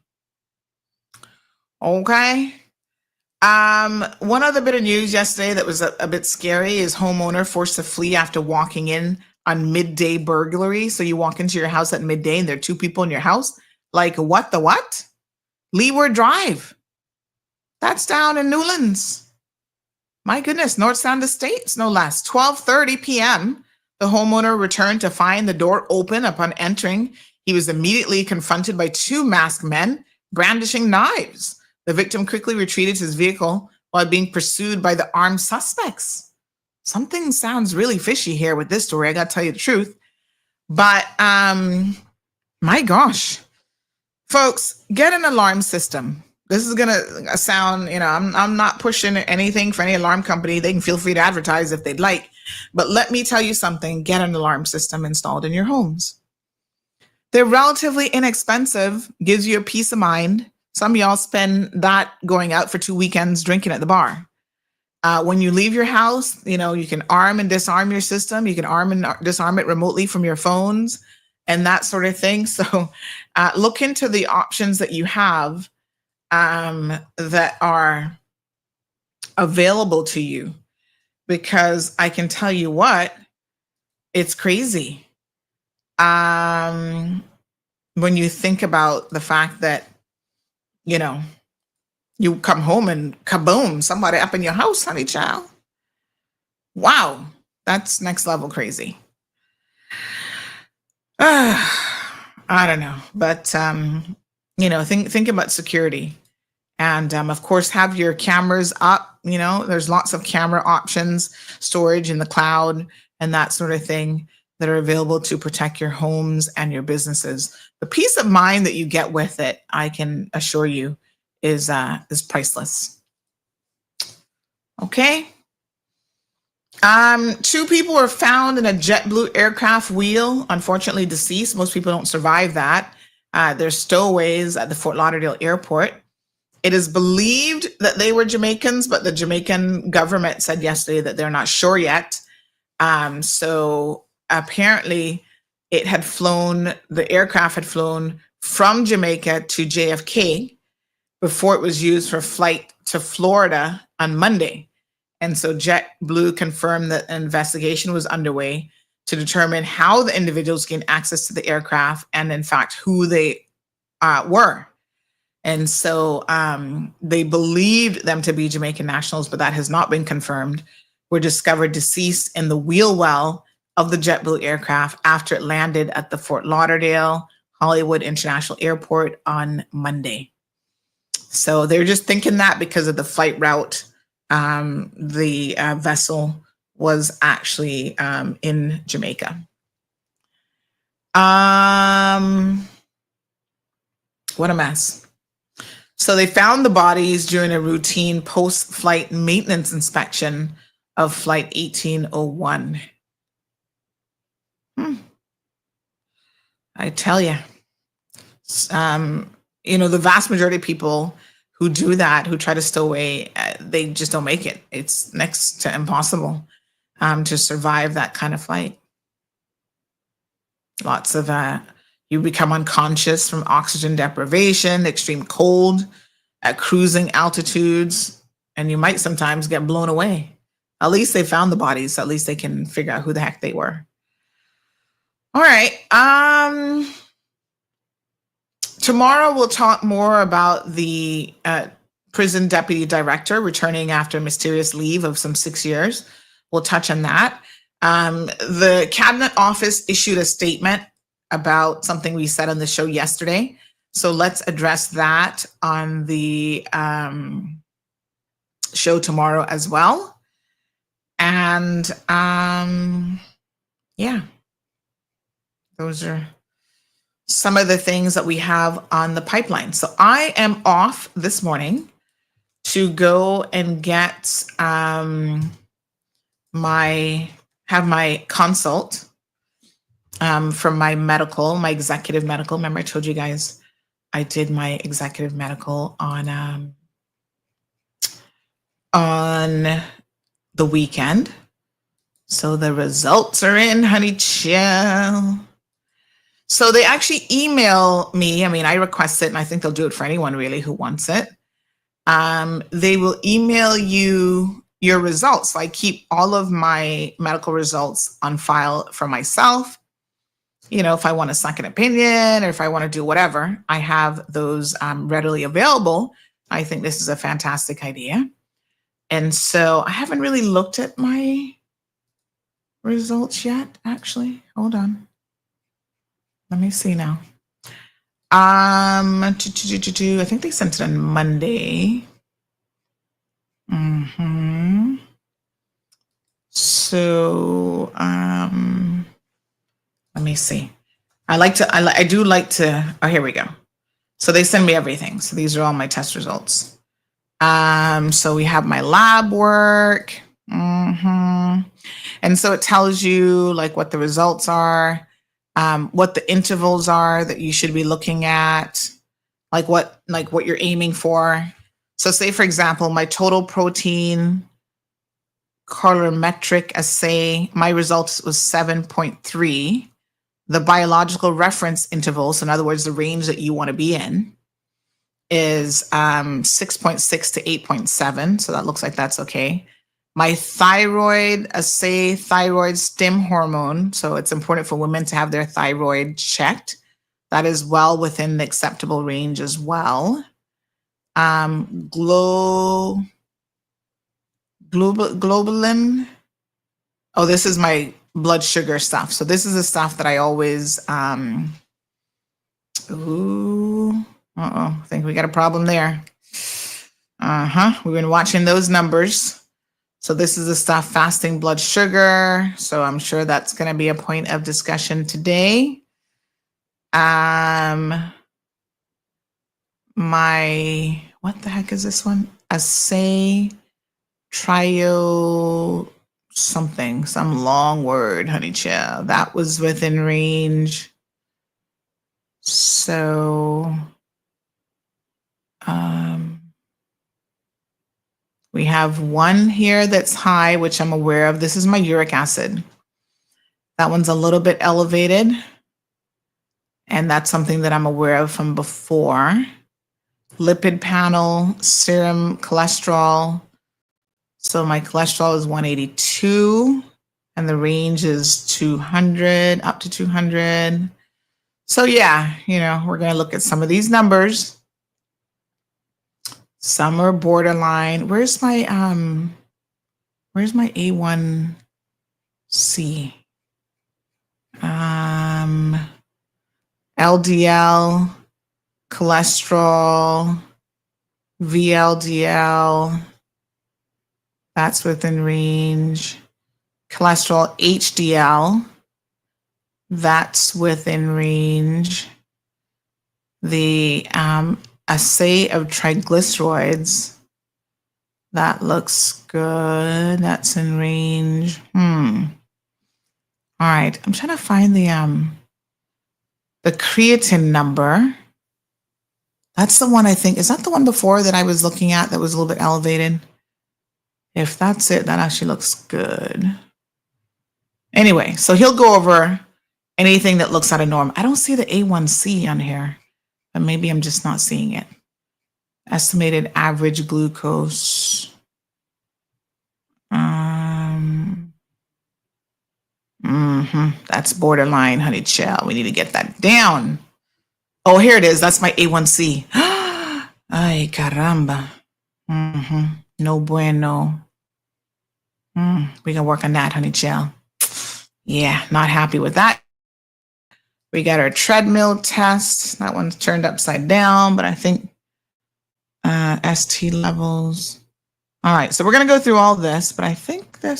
Okay. One other bit of news yesterday that was a bit scary is homeowner forced to flee after walking in on midday burglary. So you walk into your house at midday and there are two people in your house. Like what the what? Leeward Drive. That's down in Newlands. My goodness, North Sound Estates, no less. 12:30 p.m. The homeowner returned to find the door open. Upon entering, he was immediately confronted by two masked men brandishing knives. The victim quickly retreated to his vehicle while being pursued by the armed suspects. Something sounds really fishy here with this story, I gotta tell you the truth. But my gosh, folks, get an alarm system. This is gonna sound, I'm not pushing anything for any alarm company. They can feel free to advertise if they'd like. But let me tell you something, get an alarm system installed in your homes. They're relatively inexpensive, gives you a peace of mind. Some of y'all spend that going out for 2 weekends drinking at the bar. When you leave your house, you can arm and disarm your system. You can arm and disarm it remotely from your phones and that sort of thing. So look into the options that you have that are available to you, because I can tell you what, it's crazy. When you think about the fact that you know, you come home and kaboom, somebody up in your house, honey child. Wow, that's next level crazy. I don't know, but think about security, and of course, have your cameras up. There's lots of camera options, storage in the cloud, and that sort of thing that are available to protect your homes and your businesses. The peace of mind that you get with it, I can assure you, is priceless. Okay. 2 people were found in a JetBlue aircraft wheel, unfortunately deceased. Most people don't survive that. They're stowaways at the Fort Lauderdale airport. It is believed that they were Jamaicans, but the Jamaican government said yesterday that they're not sure yet. So apparently the aircraft had flown from Jamaica to JFK before it was used for flight to Florida on Monday. And so JetBlue confirmed that an investigation was underway to determine how the individuals gained access to the aircraft and, in fact, who they were. And so they believed them to be Jamaican nationals, but that has not been confirmed. Were discovered deceased in the wheel well of the JetBlue aircraft after it landed at the Fort Lauderdale Hollywood International Airport on Monday. So they're just thinking that because of the flight route, the vessel was actually in Jamaica. What a mess. So they found the bodies during a routine post-flight maintenance inspection of Flight 1801. I tell you, the vast majority of people who do that, who try to stow away, they just don't make it. It's next to impossible to survive that kind of flight. Lots of you become unconscious from oxygen deprivation, extreme cold at cruising altitudes, and you might sometimes get blown away. At least they found the bodies. So at least they can figure out who the heck they were. All right. Tomorrow we'll talk more about the prison deputy director returning after a mysterious leave of some 6 years. We'll touch on that. The Cabinet Office issued a statement about something we said on the show yesterday. So let's address that on the show tomorrow as well. And those are some of the things that we have on the pipeline. So I am off this morning to go and get my consult from my executive medical. Remember I told you guys I did my executive medical on the weekend. So the results are in, honey chill. So they actually email me. I mean, I request it, and I think they'll do it for anyone really who wants it. They will email you your results. So I keep all of my medical results on file for myself. If I want a second opinion or if I want to do whatever, I have those readily available. I think this is a fantastic idea. And so I haven't really looked at my results yet, actually. Hold on. Let me see now. I think they sent it on Monday. So let me see. I do like to, oh, here we go. So they send me everything. So these are all my test results. So we have my lab work. And so it tells you like what the results are, what the intervals are that you should be looking at, like what you're aiming for. So say, for example, my total protein colorimetric assay, my results was 7.3. The biological reference interval, so in other words, the range that you want to be in, is 6.6 to 8.7. So that looks like that's okay. My thyroid assay, thyroid stim hormone. So it's important for women to have their thyroid checked. That is well within the acceptable range as well. Globalin. Oh, this is my blood sugar stuff. So this is the stuff that I always, I think we got a problem there. We've been watching those numbers. So this is the stuff, fasting blood sugar. So I'm sure that's going to be a point of discussion today. What the heck is this one? Assay trio something, some long word, honey chill. That was within range. So we have one here that's high, which I'm aware of. This is my uric acid. That one's a little bit elevated. And that's something that I'm aware of from before. Lipid panel, serum cholesterol. So my cholesterol is 182 and the range is 200, up to 200. So yeah, we're going to look at some of these numbers. Some are borderline. Where's my A1C? LDL, cholesterol, VLDL, that's within range. Cholesterol, HDL, that's within range. The assay of triglycerides, that looks good. That's in range. All right, I'm trying to find the creatine number. That's the one I think. Is that the one before that I was looking at that was a little bit elevated? If that's it, that actually looks good. Anyway, so he'll go over anything that looks out of norm. I don't see the A1C on here, but maybe I'm just not seeing it. Estimated average glucose. That's borderline, honey chill. We need to get that down. Oh, here it is. That's my A1C. Ay, caramba. No bueno. We can work on that, honey chill. Yeah, not happy with that. We got our treadmill test. That one's turned upside down, but I think ST levels. All right, so we're going to go through all this, but I think it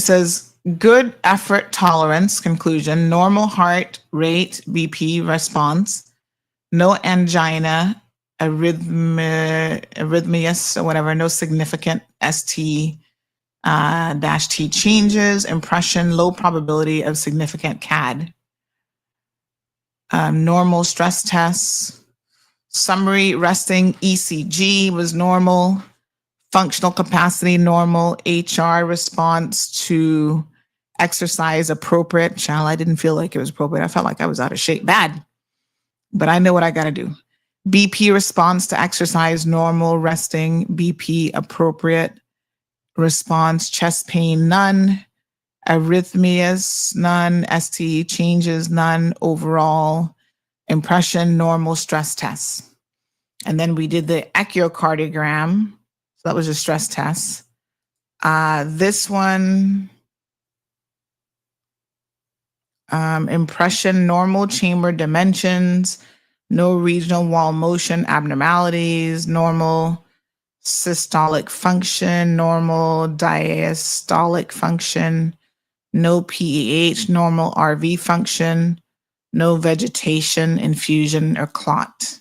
says good effort tolerance, conclusion, normal heart rate, BP response, no angina, arrhythmias or whatever, no significant ST -T changes, impression, low probability of significant CAD. Normal stress tests, summary resting ECG was normal, functional capacity normal, HR response to exercise appropriate. Child, I didn't feel like it was appropriate. I felt like I was out of shape. Bad. But I know what I got to do. BP response to exercise normal, resting, BP appropriate. Response, chest pain, none. Arrhythmias, none. ST changes, none. Overall impression, normal. Stress tests. And then we did the echocardiogram. So that was a stress test. This one, impression, normal chamber dimensions, no regional wall motion abnormalities, normal systolic function, normal diastolic function, no PEH, normal RV function, no vegetation, infusion, or clot.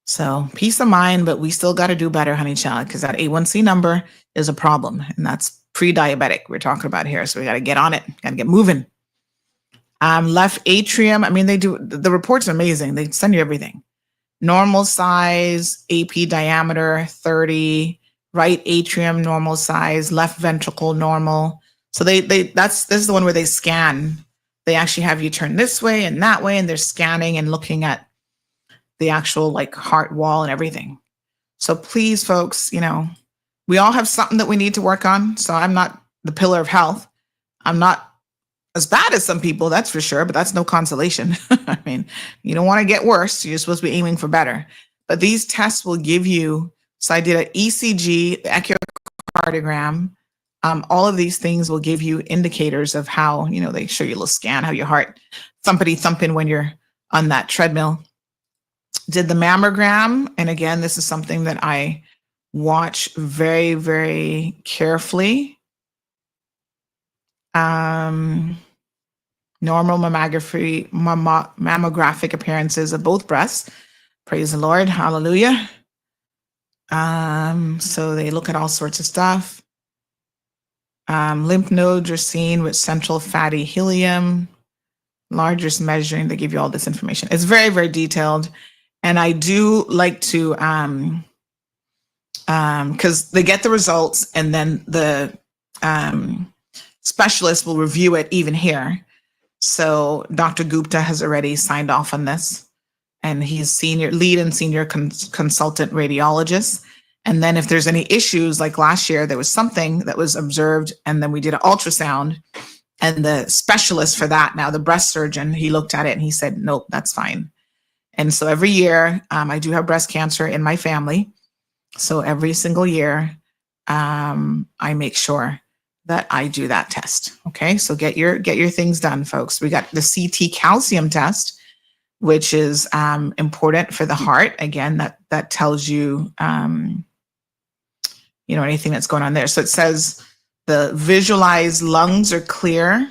So peace of mind, but we still got to do better, honey child, because that A1C number is a problem, and that's pre-diabetic we're talking about here. So we got to get on it, got to get moving. Left atrium, I mean, the report's amazing. They send you everything. Normal size, AP diameter, 30, right atrium, normal size, left ventricle, normal. So this is the one where they scan. They actually have you turn this way and that way, and they're scanning and looking at the actual heart wall and everything. So please, folks, we all have something that we need to work on. So I'm not the pillar of health. I'm not as bad as some people, that's for sure, but that's no consolation. I mean, you don't want to get worse. You're supposed to be aiming for better. But these tests will give you, so I did an ECG, echocardiogram. All of these things will give you indicators of how, they show you a little scan, how your heart thumping when you're on that treadmill. Did the mammogram. And again, this is something that I watch very, very carefully. Normal mammographic appearances of both breasts. Praise the Lord. Hallelujah. So they look at all sorts of stuff. Lymph nodes are seen with central fatty helium, largest measuring. They give you all this information. It's very, very detailed. And I do like to, because they get the results and then the specialist will review it even here. So Dr. Gupta has already signed off on this, and he's lead and senior consultant radiologist. And then if there's any issues, like last year, there was something that was observed, and then we did an ultrasound, and the specialist for that, now the breast surgeon, he looked at it and he said, nope, that's fine. And so every year, I do have breast cancer in my family. So every single year, I make sure that I do that test. Okay, so get your things done, folks. We got the CT calcium test, which is important for the heart. Again, that tells you, anything that's going on there. So it says the visualized lungs are clear,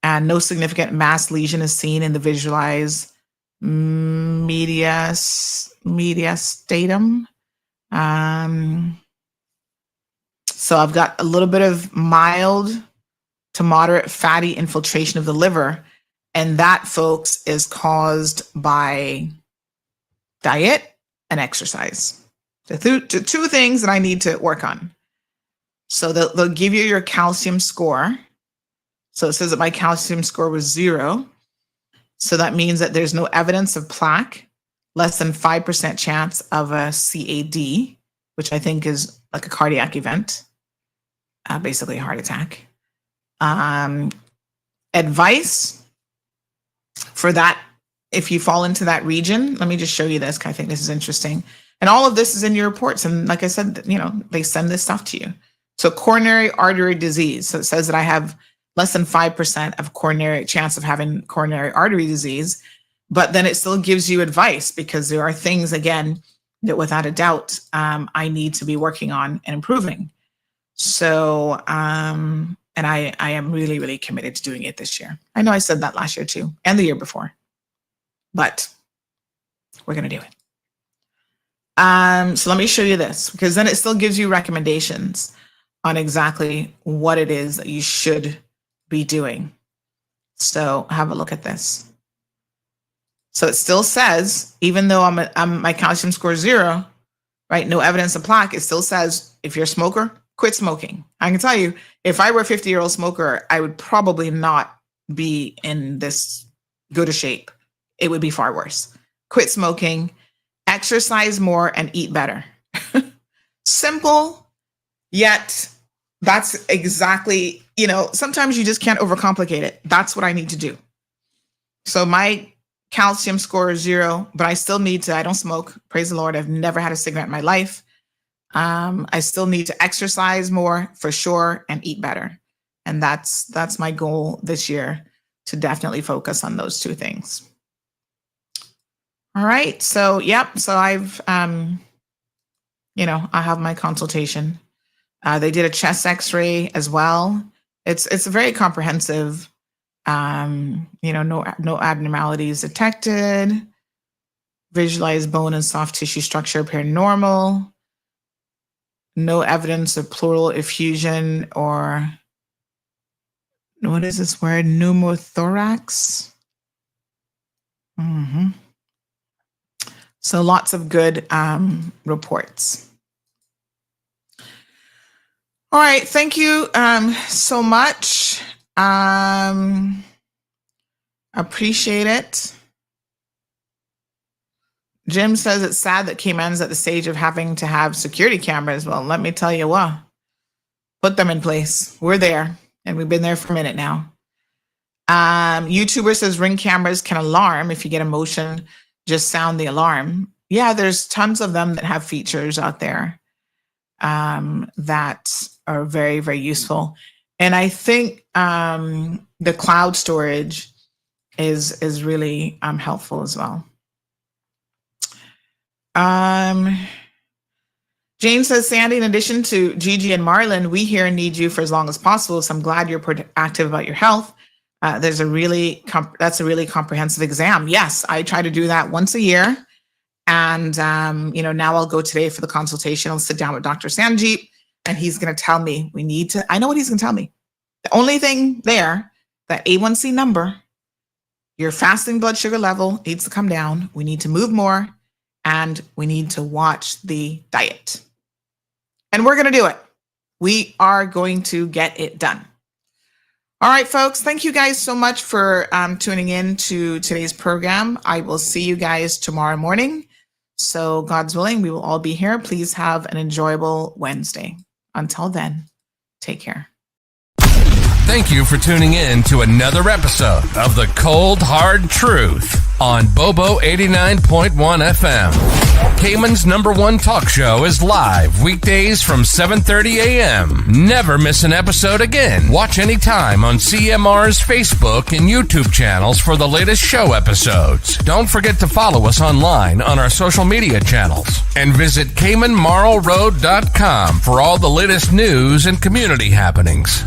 and no significant mass lesion is seen in the visualized mediastatum. So I've got a little bit of mild to moderate fatty infiltration of the liver. And that, folks, is caused by diet and exercise. The two things that I need to work on. So they'll give you your calcium score. So it says that my calcium score was 0. So that means that there's no evidence of plaque, less than 5% chance of a CAD, which I think is like a cardiac event, basically a heart attack. Advice for that, if you fall into that region, let me just show you this, because I think this is interesting. And all of this is in your reports. And like I said, they send this stuff to you. So coronary artery disease. So it says that I have less than 5% of chance of having coronary artery disease, but then it still gives you advice, because there are things, again, that without a doubt, I need to be working on and improving. So, and I am really, really committed to doing it this year. I know I said that last year too, and the year before, but we're going to do it. So let me show you this, because then it still gives you recommendations on exactly what it is that you should be doing. So have a look at this. So it still says, even though my calcium score is 0, right? No evidence of plaque. It still says, if you're a smoker, quit smoking. I can tell you, if I were a 50-year-old smoker, I would probably not be in this good a shape. It would be far worse. Quit smoking, exercise more, and eat better. Simple, yet that's exactly, sometimes you just can't overcomplicate it. That's what I need to do. So my calcium score is 0, but I still need to, I don't smoke. Praise the Lord. I've never had a cigarette in my life. I still need to exercise more for sure and eat better. And that's my goal this year, to definitely focus on those two things. All right. So, yep. So I've, I have my consultation. They did a chest x-ray as well. It's very comprehensive. No abnormalities detected. Visualized bone and soft tissue structure appear normal. No evidence of pleural effusion or, what is this word? Pneumothorax. So lots of good reports. All right. Thank you so much. Appreciate it. Jim says it's sad that Cayman's at the stage of having to have security cameras. Well, let me tell you what, put them in place. We're there, and we've been there for a minute now. YouTuber says Ring cameras can alarm. If you get a motion, just sound the alarm. yeah, there's tons of them that have features out there that are very, very useful. And I think the cloud storage is really helpful as well. Jane says, Sandy, in addition to Gigi and Marlon, we here need you for as long as possible. So I'm glad you're active about your health. That's a really comprehensive exam. Yes, I try to do that once a year. And, now I'll go today for the consultation. I'll sit down with Dr. Sanjeep and he's going to tell me I know what he's going to tell me. The only thing there, that A1C number, your fasting blood sugar level needs to come down. We need to move more and we need to watch the diet. And we're going to do it. We are going to get it done. All right, folks, thank you guys so much for tuning in to today's program. I will see you guys tomorrow morning. So God's willing, we will all be here. Please have an enjoyable Wednesday. Until then, take care. Thank you for tuning in to another episode of The Cold Hard Truth on Bobo 89.1 FM. Cayman's #1 talk show is live weekdays from 7:30 a.m. Never miss an episode again. Watch anytime on CMR's Facebook and YouTube channels for the latest show episodes. Don't forget to follow us online on our social media channels. And visit CaymanMarlRoad.com for all the latest news and community happenings.